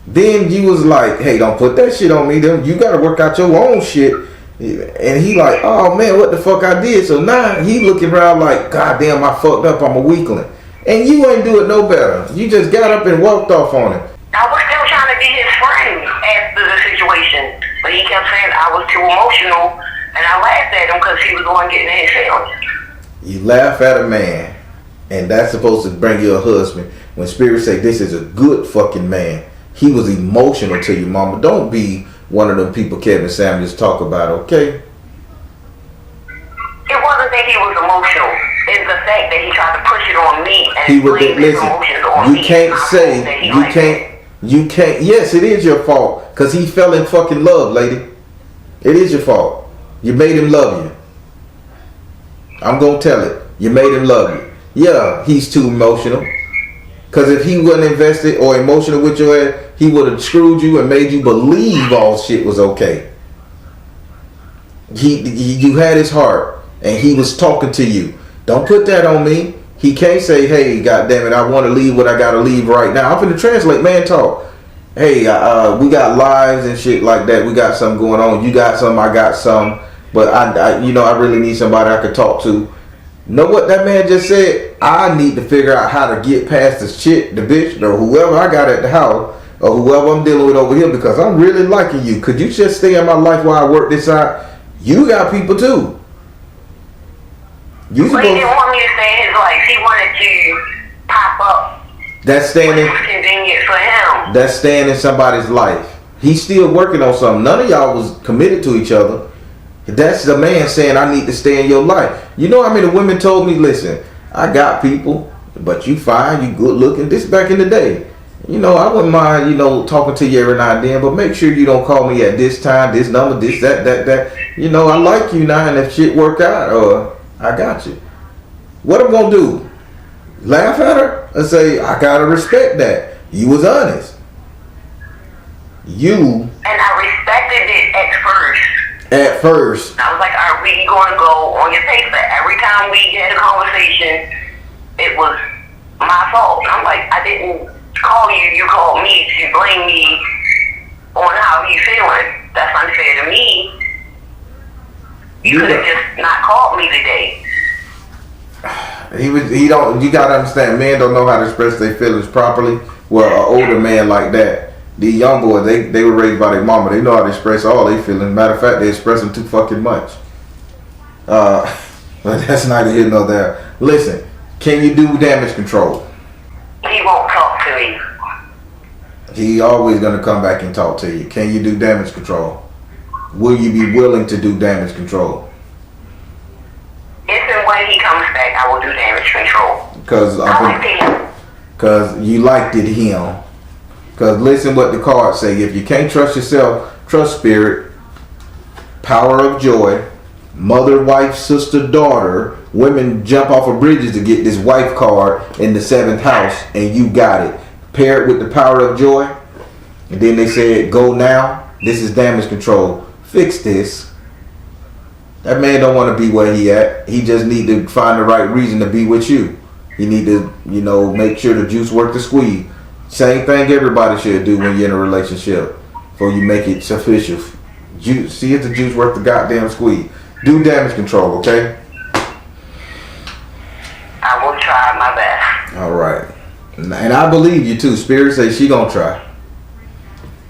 Then you was like, hey, don't put that shit on me. You got to work out your own shit. And he like, oh man, what the fuck I did? So now he looking around like, God damn, I fucked up. I'm a weakling. And you ain't do it no better. You just got up and walked off on him. I was still trying to be his friend after the situation. But he kept saying I was too emotional. And I laughed at him because he was the one getting in his feelings. You laugh at a man. And that's supposed to bring you a husband. When Spirit say this is a good fucking man. He was emotional to you, mama. Don't be one of them people Kevin Samuels talk about, okay? It wasn't that he was emotional. It's the fact that he tried to push it on me and he would his emotions on me. You can't, yes, it is your fault. Because he fell in fucking love, lady. It is your fault. You made him love you. I'm going to tell it. You made him love you. Yeah, he's too emotional. Because if he wasn't invested or emotional with your ass, he would have screwed you and made you believe all shit was okay. You had his heart and he was talking to you. Don't put that on me. He can't say, hey, goddammit, I want to leave what I got to leave right now. I'm finna translate man talk. Hey, we got lives and shit like that. We got something going on. You got some, I got some. But I really need somebody I could talk to. Know what that man just said? I need to figure out how to get past this chick, the bitch, or whoever I got at the house, or whoever I'm dealing with over here, because I'm really liking you. Could you just stay in my life while I work this out? You got people too. But he didn't want me to stay in his life. He wanted to pop up. That's staying in. Convenient for him. That's staying in somebody's life. He's still working on something. None of y'all was committed to each other. That's the man saying, I need to stay in your life. You know how many women told me, listen, I got people, but you fine, you good looking. This back in the day. I wouldn't mind, talking to you every now and then, but make sure you don't call me at this time, this number, this, that. I like you now, and if shit work out, I got you. What I'm going to do? Laugh at her and say, I got to respect that. You was honest. And I respected At first. I was like, are we going to go on your paper? Every time we had a conversation, it was my fault. I'm like, I didn't call you. You called me to blame me on how you feeling. That's unfair to me. You could have just not called me today. You gotta understand, men don't know how to express their feelings properly. Well, an older man like that, the young boys, they were raised by their mama. They know how to express all their feelings. Matter of fact, they express them too fucking much. But that's neither here nor there. Listen, can you do damage control? He won't talk to me. He always gonna come back and talk to you. Can you do damage control? Will you be willing to do damage control? If and when he comes back, I will do damage control. Because you liked it him. Because listen what the cards say. If you can't trust yourself, trust spirit. Power of joy. Mother, wife, sister, daughter. Women jump off of bridges to get this wife card in the 7th house. And you got it. Pair it with the power of joy. And then they said, go now. This is damage control. Fix this. That man don't want to be where he at. He just need to find the right reason to be with you. You need to, make sure the juice worth the squeeze. Same thing everybody should do when you're in a relationship. Before you make it official. See if the juice worth the goddamn squeeze. Do damage control, okay? I will try my best. All right. And I believe you too. Spirit says she gonna try.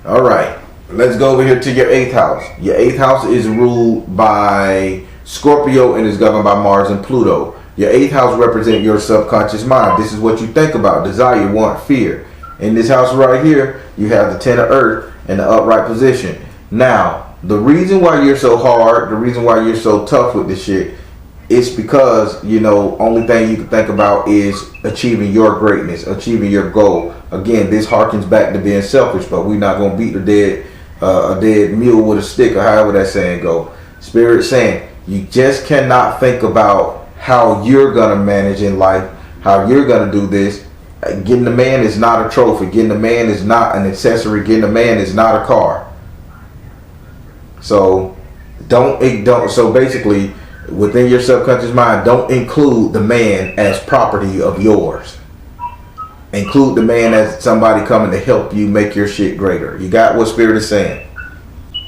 All right. Let's go over here to your 8th house. Your 8th house is ruled by Scorpio and is governed by Mars and Pluto. Your 8th house represents your subconscious mind. This is what you think about, desire, want, fear. In this house right here, you have the 10 of Earth in the upright position. Now, the reason why you're so hard, the reason why you're so tough with this shit, it's because, only thing you can think about is achieving your greatness, achieving your goal. Again, this harkens back to being selfish, but we're not going to beat a dead mule with a stick, or however that saying go. Spirit saying you just cannot think about how you're gonna manage in life, how you're gonna do this. Getting a man is not a trophy. Getting a man is not an accessory. Getting a man is not a car. So don't. So basically, within your subconscious mind, don't include the man as property of yours. Include the man as somebody coming to help you make your shit greater. You got what Spirit is saying?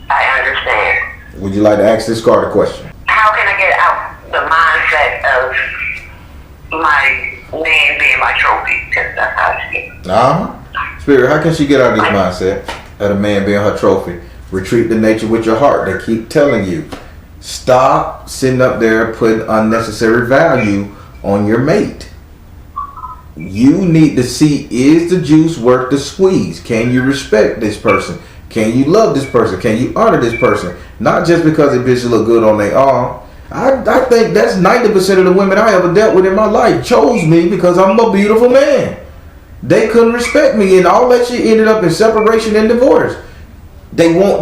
I understand. Would you like to ask this card a question? How can I get out the mindset of my man being my trophy? Because that's how I see it. Spirit, how can she get out of this mindset of the man being her trophy? Retreat to nature with your heart. They keep telling you. Stop sitting up there putting unnecessary value on your mate. You need to see, is the juice worth the squeeze? Can you respect this person? Can you love this person? Can you honor this person? Not just because the bitches look good on their arm. I think that's 90% of the women I ever dealt with in my life chose me because I'm a beautiful man. They couldn't respect me, and all that shit ended up in separation and divorce. They love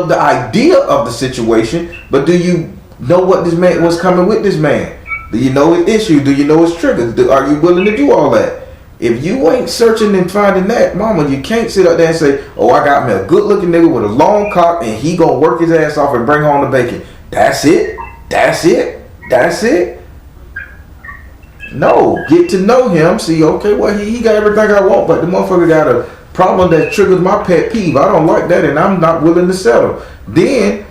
the idea of the situation, but do you know what's coming with this man? Do you know his issue? Do you know his triggers? Are you willing to do all that? If you ain't searching and finding that, mama, you can't sit up there and say, oh, I got me a good looking nigga with a long cock and he gonna work his ass off and bring home the bacon. That's it? That's it? That's it? No, get to know him. See, okay, well, he got everything I want, but the motherfucker got a problem that triggers my pet peeve. I don't like that and I'm not willing to settle. Then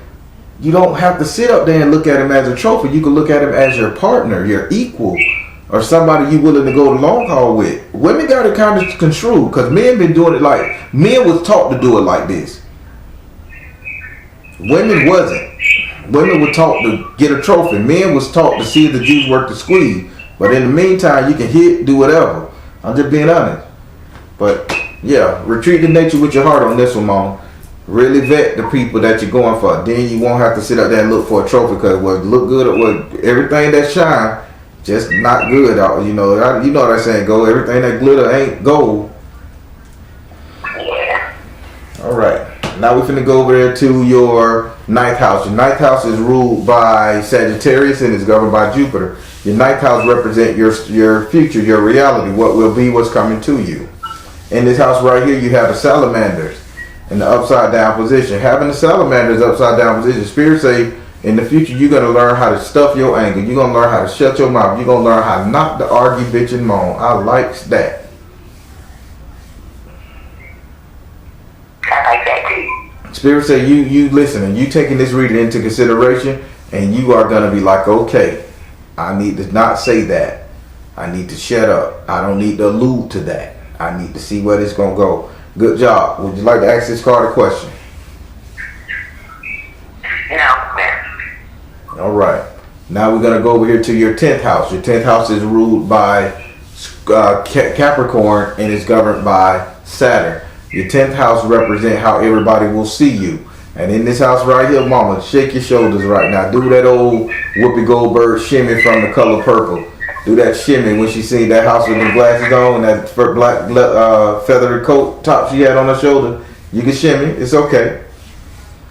you don't have to sit up there and look at him as a trophy. You can look at him as your partner, your equal, or somebody you willing to go the long haul with. Women got it kind of construed because men been doing it like, men was taught to do it like this. Women wasn't. Women were taught to get a trophy. Men was taught to see if the juice worth the squeeze. But in the meantime, you can hit, do whatever. I'm just being honest. But yeah, retreat to nature with your heart on this one, mama. Really vet the people that you're going for. Then you won't have to sit out there and look for a trophy because what look good or what everything that shine, just not good. You know what I'm saying? Go. Everything that glitter ain't gold. Yeah. All right. Now we're finna go over there to your 9th house. Your 9th house is ruled by Sagittarius and is governed by Jupiter. Your 9th house represents your future, your reality, what will be, what's coming to you. In this house right here, you have the Salamanders. in the upside down position. Having the salamander upside down position, Spirit say in the future you're going to learn how to stuff your anger. You're going to learn how to shut your mouth. You're going to learn how not to argue, bitch, and moan. I likes that. I like that too. Spirit say you listening, you taking this reading into consideration, and you are going to be like, okay, I need to not say that. I need to shut up. I don't need to allude to that. I need to see where this going to go. Good job. Would you like to ask this card a question? No, man. All right. Now we're going to go over here to your 10th house. Your 10th house is ruled by Capricorn and is governed by Saturn. Your 10th house represents how everybody will see you. And in this house right here, mama, shake your shoulders right now. Do that old Whoopi Goldberg shimmy from The Color Purple. Do that shimmy when she seen that house with the glasses on and that black feathery coat top she had on her shoulder. You can shimmy. It's okay.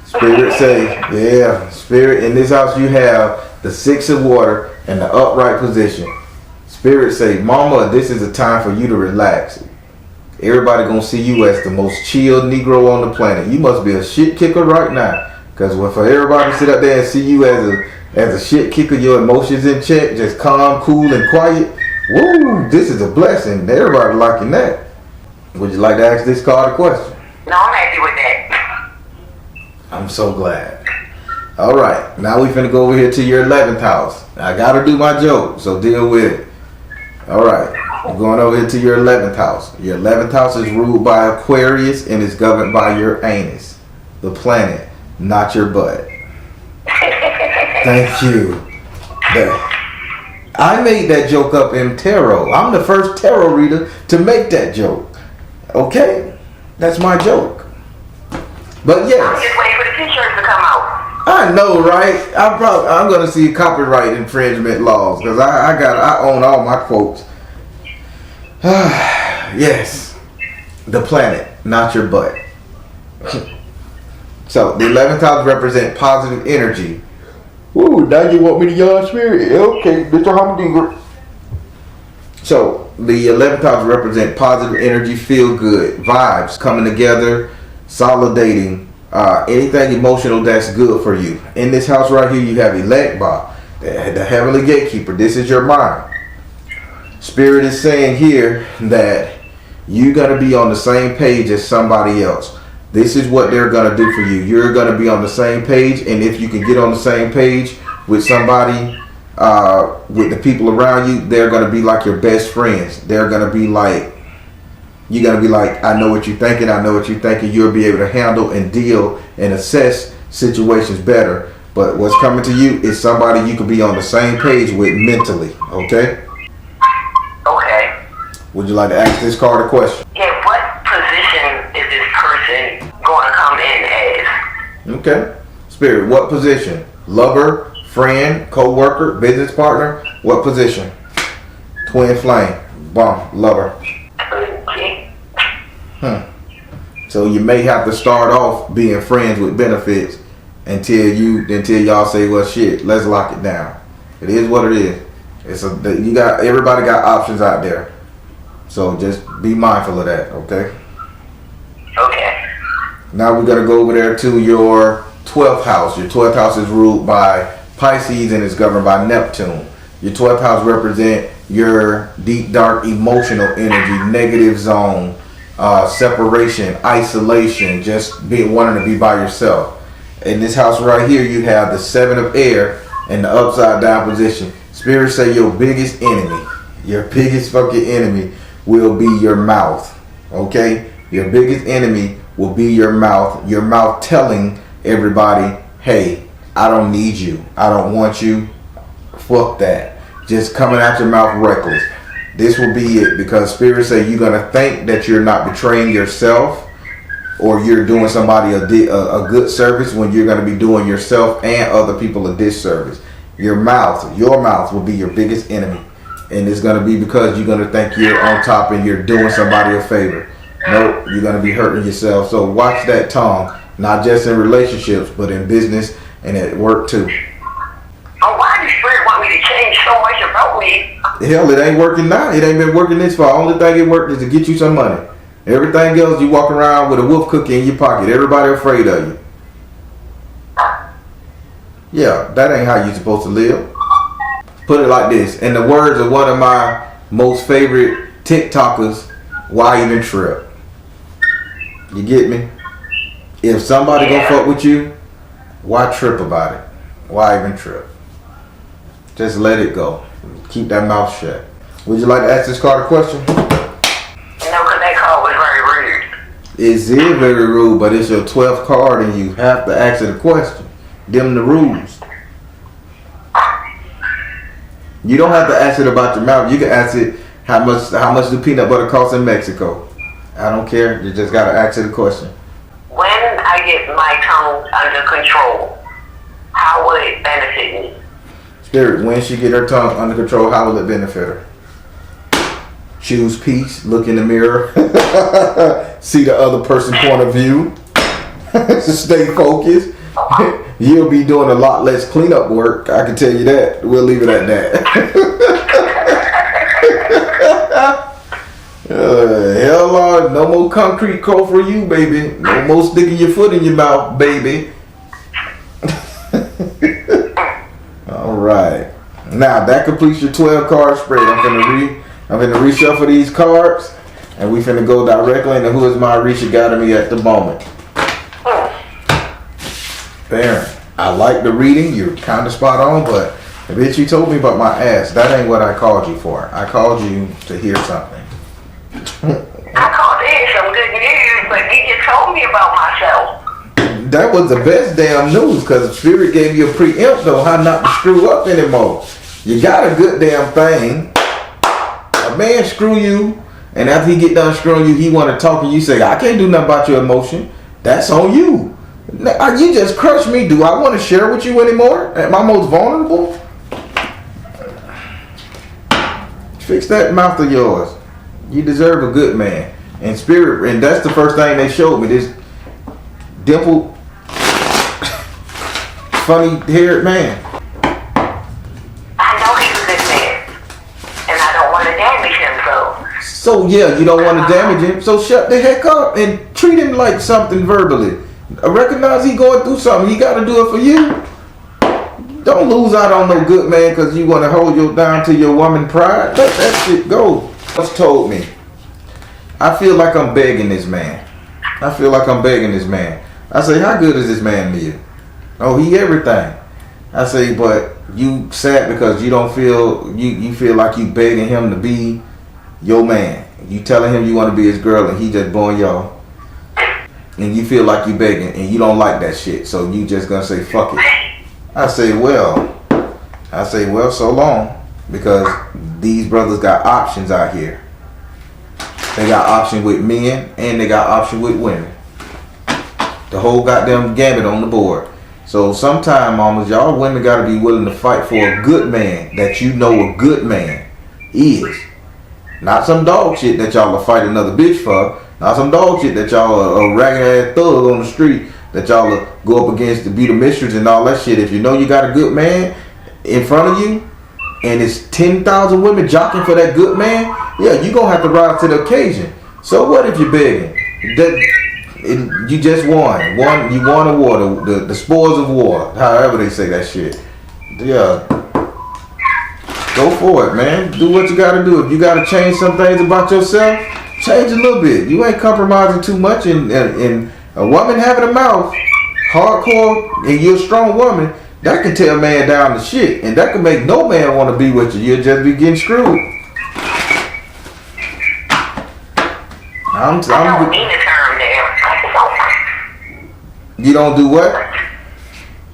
Spirit say, yeah, Spirit, in this house you have the 6 of water and the upright position. Spirit say, mama, this is a time for you to relax. Everybody gonna see you as the most chilled Negro on the planet. You must be a shit kicker right now. Cause for everybody to sit up there and see you as a shit kicker, your emotions in check, just calm, cool, and quiet. Woo, this is a blessing. Everybody liking that. Would you like to ask this card a question? No, I'm happy with that. I'm so glad. All right, now we finna go over here to your 11th house. I gotta do my joke, so deal with it. All right. We're going over here to your 11th house. Your 11th house is ruled by Aquarius and is governed by your anus, the planet, not your butt. Thank you. I made that joke up in tarot. I'm the first tarot reader to make that joke. Okay? That's my joke. But yes. I'm just waiting for the t-shirts to come out. I know, right? I'm gonna see copyright infringement laws because I own all my quotes. Yes, the planet, not your butt. So the 11th house represent positive energy. Ooh, now you want me to yawn, Spirit? Okay, bitch, I'm gonna do it. So the 11th house represent positive energy, feel good, vibes coming together, solidating, anything emotional that's good for you. In this house right here, you have Elekba, the heavenly gatekeeper. This is your mind. Spirit is saying here that you're going to be on the same page as somebody else. This is what they're going to do for you. You're going to be on the same page, and if you can get on the same page with somebody, with the people around you, they're going to be like your best friends. They're going to be like, you're going to be like, I know what you're thinking, I know what you're thinking. You'll be able to handle and deal and assess situations better. But what's coming to you is somebody you can be on the same page with mentally, okay? Okay. Would you like to ask this card a question? Yeah, what position is this person going to come in as? Okay. Spirit, what position? Lover, friend, co-worker, business partner? What position? Twin flame. Bomb. Lover. Okay. So you may have to start off being friends with benefits until y'all say, well, shit, let's lock it down. It is what it is. Everybody got options out there. So just be mindful of that, okay? Okay. Now we gotta go over there to your 12th house. Your 12th house is ruled by Pisces and is governed by Neptune. Your 12th house represent your deep, dark, emotional energy, negative zone, separation, isolation, just wanting to be by yourself. In this house right here, you have the 7 of air in the upside down position. Spirit say your biggest enemy, your biggest fucking enemy will be your mouth, okay? Your biggest enemy will be your mouth telling everybody, hey, I don't need you, I don't want you, fuck that. Just coming out your mouth reckless. This will be it, because Spirit say you're going to think that you're not betraying yourself or you're doing somebody a good service when you're going to be doing yourself and other people a disservice. Your mouth will be your biggest enemy. And it's going to be because you're going to think you're on top and you're doing somebody a favor. Nope, you're going to be hurting yourself. So watch that tongue, not just in relationships, but in business and at work too. Oh, why does Spirit want me to change so much about me? Hell, it ain't working now. It ain't been working this far. Only thing it worked is to get you some money. Everything else, you walk around with a wolf cookie in your pocket. Everybody afraid of you. Yeah, that ain't how you supposed to live. Put it like this. In the words of one of my most favorite TikTokers, why even trip? You get me? If somebody gonna fuck with you, why trip about it? Why even trip? Just let it go. Keep that mouth shut. Would you like to ask this card a question? No, because that card was very rude. It's very rude, but it's your 12th card and you have to ask it a question. Them the rules. You don't have to ask it about your mouth. You can ask it how much do peanut butter cost in Mexico. I don't care. You just gotta ask it a question. When I get my tongue under control, how will it benefit me? Spirit, when she get her tongue under control, how will it benefit her? Choose peace. Look in the mirror. See the other person's point of view. Stay focused. You'll be doing a lot less cleanup work. I can tell you that. We'll leave it at that. Hell, Lord, no more concrete crow for you, baby. No more sticking your foot in your mouth, baby. All right. Now that completes your 12 card spread. I'm gonna reshuffle these cards, and we finna go directly into who is my Risha got me at the moment. Baron, I like the reading. You're kind of spot on, but bitch, you told me about my ass. That ain't what I called you for. I called you to hear something. I called in some good news, but you just told me about myself. That was the best damn news, because Spirit gave you a preempt on how not to screw up anymore. You got a good damn thing. A man screw you, and after he get done screwing you, he want to talk, and you say, I can't do nothing about your emotion. That's on you. You just crushed me. Do I want to share with you anymore? Am I most vulnerable? Fix that mouth of yours. You deserve a good man. And Spirit, and that's the first thing they showed me. This dimpled, funny-haired man. I know he's a good man, and I don't want to damage him, So yeah, you don't want to damage him. So shut the heck up and treat him like something verbally. Recognize he going through something. He got to do it for you. Don't lose out on no good man because you want to hold you down to your woman pride. Let that shit go. Just told me. I feel like I'm begging this man. I say, how good is this man to you? Oh, he everything. I say, but you sad because you don't feel, you feel like you begging him to be your man. You telling him you want to be his girl and he just born y'all. And you feel like you begging and you don't like that shit. So you just gonna say, fuck it. I say, well, so long. Because these brothers got options out here. They got option with men and they got option with women. The whole goddamn gambit on the board. So sometime, mamas, y'all women gotta be willing to fight for a good man that you know a good man is. Not some dog shit that y'all will fight another bitch for. Not some dog shit that y'all a ragged ass thug on the street that y'all will go up against to be the mistress and all that shit. If you know you got a good man in front of you and it's 10,000 women jockeying for that good man, yeah, you gonna have to rise to the occasion. So what if you're begging? You just won. You won a war, the spoils of war, however they say that shit. Yeah. Go for it, man. Do what you gotta do. If you gotta change some things about yourself, change a little bit. You ain't compromising too much. And a woman having a mouth, hardcore, and you're a strong woman, that can tear a man down to shit. And that can make no man want to be with you. You'll just be getting screwed. I don't mean to turn down. You don't do what?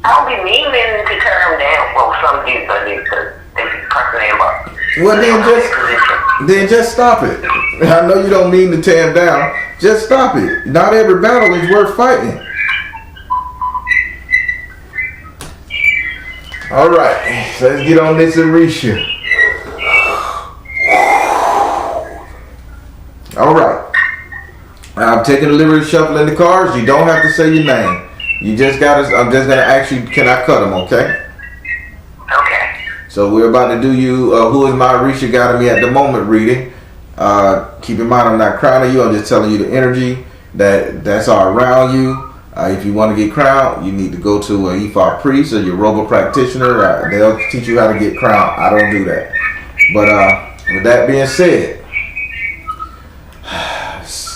I don't be meaning to turn him down. Well, some people do because they just cussing him up. Well, then just stop it. I know you don't mean to tear him down. Just stop it. Not every battle is worth fighting. All right, so let's get on this Arisha. All right. I'm taking the liberty of shuffling the cards. You don't have to say your name. You just gotta. I'm just gonna ask you. Can I cut them? Okay. Okay. So we're about to do you. Who is my Arisha got me at the moment reading. Keep in mind, I'm not crowning you. I'm just telling you the energy that's all around you. If you want to get crowned, you need to go to a Ifa priest or your robo practitioner. They'll teach you how to get crowned. I don't do that. But with that being said,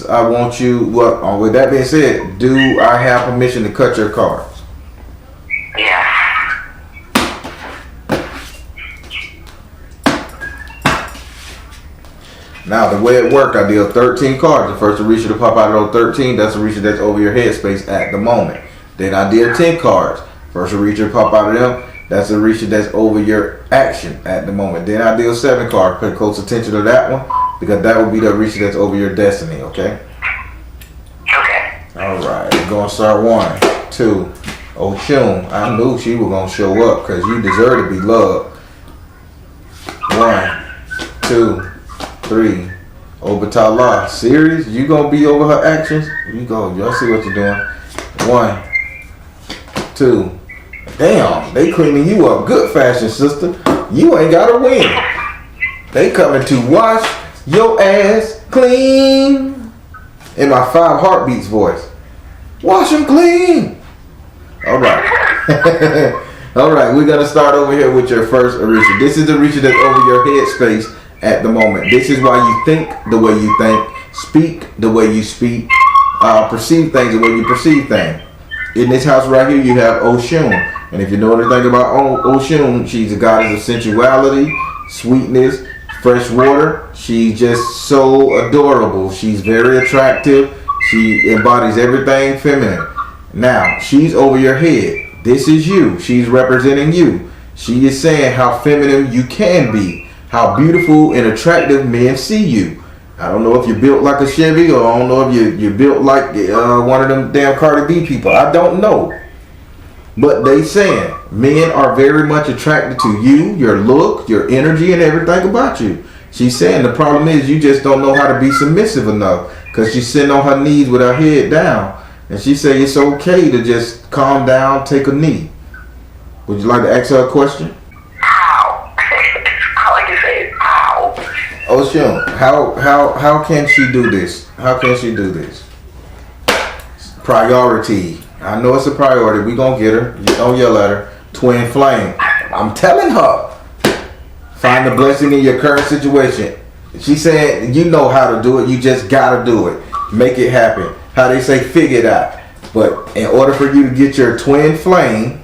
I want you. With that being said, do I have permission to cut your cards? Yeah. Now, the way it worked, I deal 13 cards. The first Orisha to pop out of those 13, that's Orisha that's over your headspace at the moment. Then I deal 10 cards. First Orisha to pop out of them, that's Orisha that's over your action at the moment. Then I deal 7 cards. Pay close attention to that one, because that will be the Orisha that's over your destiny, okay? Okay. Alright, we're going to start 1, 2. Oshun, I knew she was going to show up, because you deserve to be loved. 1, 2, 3. Obatala. Serious? You gonna be over her actions? You go. Y'all see what you're doing. 1, 2. Damn, they cleaning you up good fashion, sister. You ain't gotta win. They coming to wash your ass clean. In my 5 heartbeats voice. Wash them clean. Alright. Alright, we're gonna start over here with your first Orisha. This is the Orisha that's over your headspace at the moment. This is why you think the way you think, speak the way you speak, perceive things the way you perceive things. In this house right here, you have Oshun. And if you know anything about Oshun, she's a goddess of sensuality, sweetness, fresh water. She's just so adorable. She's very attractive. She embodies everything feminine. Now, she's over your head. This is you. She's representing you. She is saying how feminine you can be. How beautiful and attractive men see you. I don't know if you're built like a Chevy, or I don't know if you're built like one of them damn Cardi B people. I don't know. But they saying men are very much attracted to you, your look, your energy, and everything about you. She's saying the problem is you just don't know how to be submissive enough, because she's sitting on her knees with her head down. And she say it's okay to just calm down, take a knee. Would you like to ask her a question? Oshun, how can she do this? How can she do this? Priority. I know it's a priority. We gonna get her. You don't yell at her. Twin flame. I'm telling her. Find the blessing in your current situation. She said you know how to do it. You just gotta do it. Make it happen. How they say, figure it out. But in order for you to get your twin flame,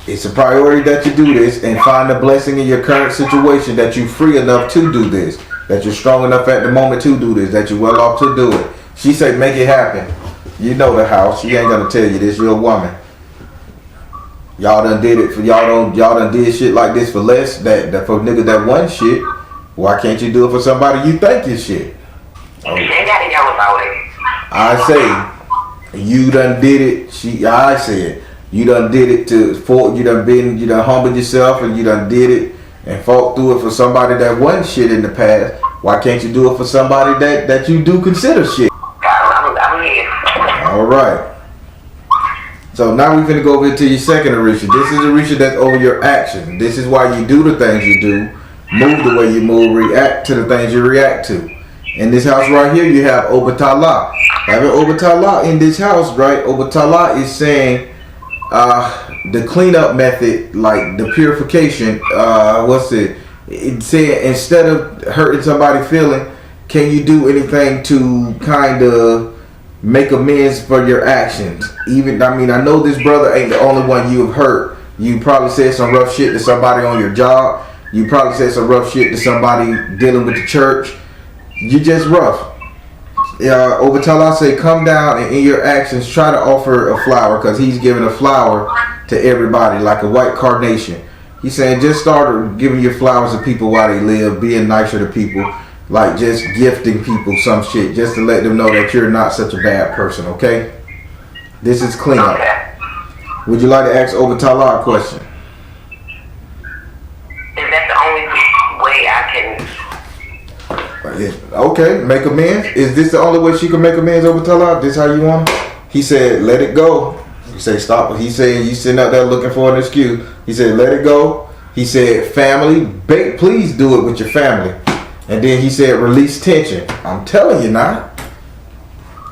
it's a priority that you do this and find the blessing in your current situation, that you're free enough to do this, that you're strong enough at the moment to do this, that you're well off to do it. She said, make it happen. You know the house. She ain't gonna tell you this. You're a woman. Y'all done did it for y'all done did shit like this for less. That for niggas that want shit. Why can't you do it for somebody you think is shit? I say you done did it. I said. You done did it you done humbled yourself, and you done did it and fought through it for somebody that wasn't shit in the past. Why can't you do it for somebody that you do consider shit? Alright. So now we're gonna go over to your second Orisha. This is Orisha that's over your action. This is why you do the things you do, move the way you move, react to the things you react to. In this house right here, you have Obatala. Having Obatala in this house, right? Obatala is saying the cleanup method, like the purification, it said instead of hurting somebody's feeling, can you do anything to kind of make amends for your actions? I know this brother ain't the only one you have hurt. You probably said some rough shit to somebody on your job. You probably said some rough shit to somebody dealing with the church. You just rough. Obatala say come down and in your actions try to offer a flower, because he's giving a flower to everybody like a white carnation. He's saying just start giving your flowers to people while they live, being nicer to people, like just gifting people some shit just to let them know that you're not such a bad person, okay? This is cleanup. Would you like to ask Obatala a question? Is that the only way I can... Okay, make amends. Is this the only way she can make amends, Obatala? This how you want it? He said, let it go. You say stop. He said, you sitting out there looking for an excuse. He said, let it go. He said, family, please do it with your family. And then he said, release tension. I'm telling you now.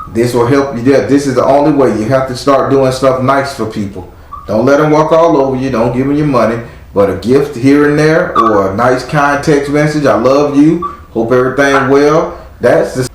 This will help you there. This is the only way. You have to start doing stuff nice for people. Don't let them walk all over you. Don't give them your money. But a gift here and there, or a nice kind text message. I love you. Hope everything well. That's the...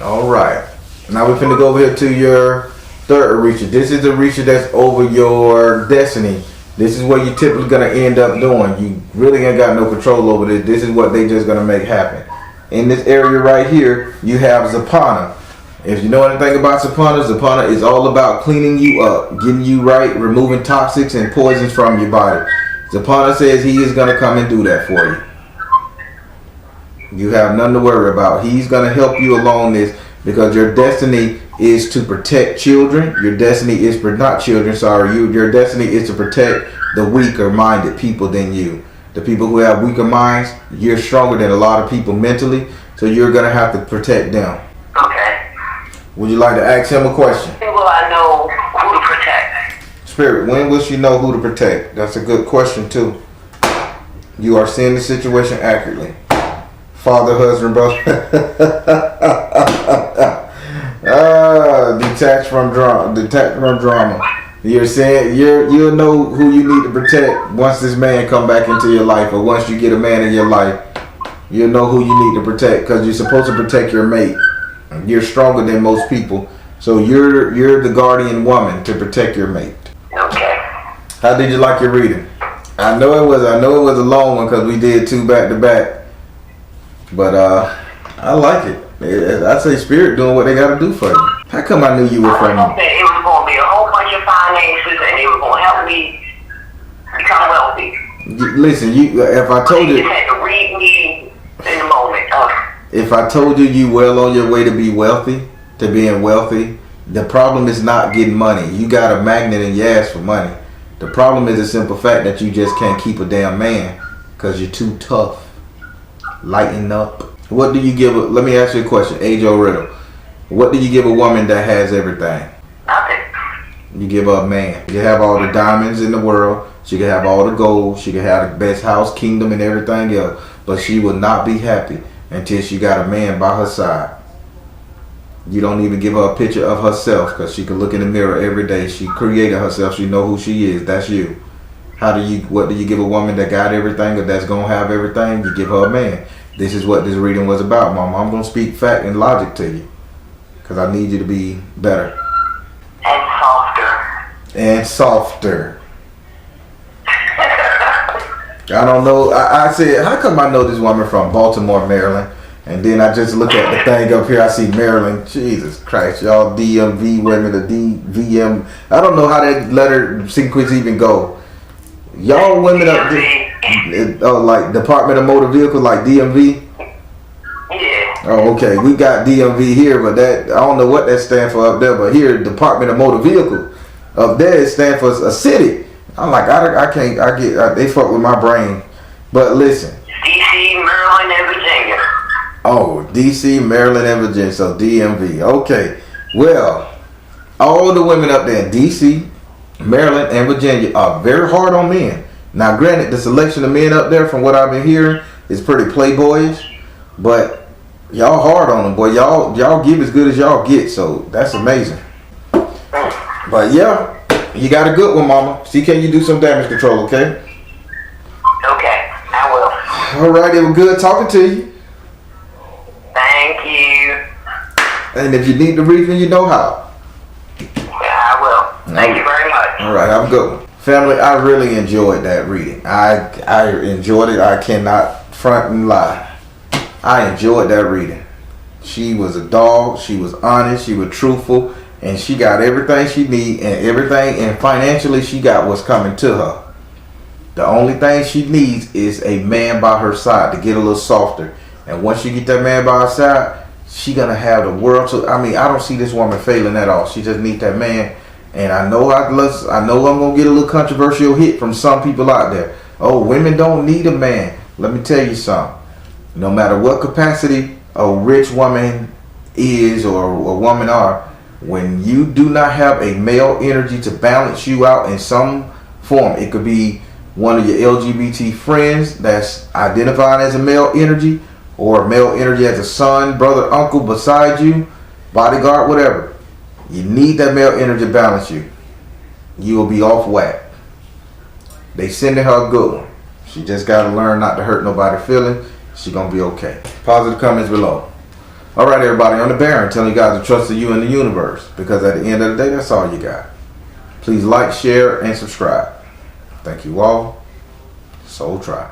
All right. Now we're finna go over here to your third reacher. This is the reacher that's over your destiny. This is what you're typically gonna end up doing. You really ain't got no control over this. This is what they just gonna make happen. In this area right here, you have Zapana. If you know anything about Zapana, Zapana is all about cleaning you up, getting you right, removing toxics and poisons from your body. Zapana says he is gonna come and do that for you. You have nothing to worry about. He's gonna help you along this, because your destiny is to protect children. Your destiny is for not children, sorry. Your destiny is to protect the weaker minded people than you. The people who have weaker minds, you're stronger than a lot of people mentally, so you're going to have to protect them. Okay. Would you like to ask him a question? When will I know who to protect? Spirit, when will she know who to protect? That's a good question too. You are seeing the situation accurately. Father, husband, brother. Detached from drama. You're saying you'll know who you need to protect once this man come back into your life, or once you get a man in your life. You'll know who you need to protect, because you're supposed to protect your mate. You're stronger than most people, so you're the guardian woman to protect your mate. Okay. How did you like your reading? I know it was a long one because we did 2 back to back, but I like it. I say Spirit doing what they got to do for you. How come I knew you were from? It was going to be a whole bunch of finances, and it was going to help me become wealthy. Listen, if I told you, You just had to read me in the moment. If I told you well on your way to being wealthy, the problem is not getting money. You got a magnet in your ass for money. The problem is the simple fact that you just can't keep a damn man because you're too tough. Lighten up. What do you give? Let me ask you a question, Age-O Riddle. What do you give a woman that has everything? Nothing. You give her a man. You have all the diamonds in the world. She can have all the gold. She can have the best house, kingdom, and everything else. But she will not be happy until she got a man by her side. You don't even give her a picture of herself, because she can look in the mirror every day. She created herself. She know who she is. That's you. What do you give a woman that got everything, or that's going to have everything? You give her a man. This is what this reading was about, Mama. I'm going to speak fact and logic to you, because I need you to be better. And softer. And softer. I don't know. I said, how come I know this woman from Baltimore, Maryland? And then I just look at the thing up here. I see Maryland. Jesus Christ, y'all DMV women, the DVM. I don't know how that letter sequence even go. Y'all women up there, like Department of Motor Vehicles, like DMV. Yeah. Oh, okay. We got DMV here, but that I don't know what that stands for up there. But here, Department of Motor Vehicles. Up there, it stands for a city. I'm like, they fuck with my brain. But listen. D.C., Maryland, and Virginia. Oh, D.C., Maryland, and Virginia. So DMV. Okay. Well, all the women up there in D.C., Maryland, and Virginia are very hard on men. Now, granted, the selection of men up there, from what I've been hearing, is pretty playboyish. But y'all hard on them, boy. Y'all give as good as y'all get. So that's amazing. But yeah. You got a good one, Mama. See, can you do some damage control, okay? Okay, I will. All right, it was good talking to you. Thank you. And if you need the reading, you know how. Yeah, I will. Thank you very much. All right, have a good one. Family, I really enjoyed that reading. I enjoyed it. I cannot front and lie. I enjoyed that reading. She was a dog. She was honest. She was truthful. And she got everything she need and financially she got what's coming to her. The only thing she needs is a man by her side to get a little softer. And once she get that man by her side, she gonna have the world to. I mean, I don't see this woman failing at all. She just need that man. And I know I'm gonna get a little controversial hit from some people out there. Oh, women don't need a man. Let me tell you something. No matter what capacity a rich woman is or a woman are, when you do not have a male energy to balance you out in some form, it could be one of your LGBT friends that's identifying as a male energy, or male energy as a son, brother, uncle beside you, bodyguard, whatever. You need that male energy to balance you. You will be off whack. They sending her a good one. She just got to learn not to hurt nobody's feelings. She going to be okay. Positive comments below. Alright everybody, I'm the Baron telling you guys to trust in you and the universe, because at the end of the day, that's all you got. Please like, share, and subscribe. Thank you all. S.O.L Tribe.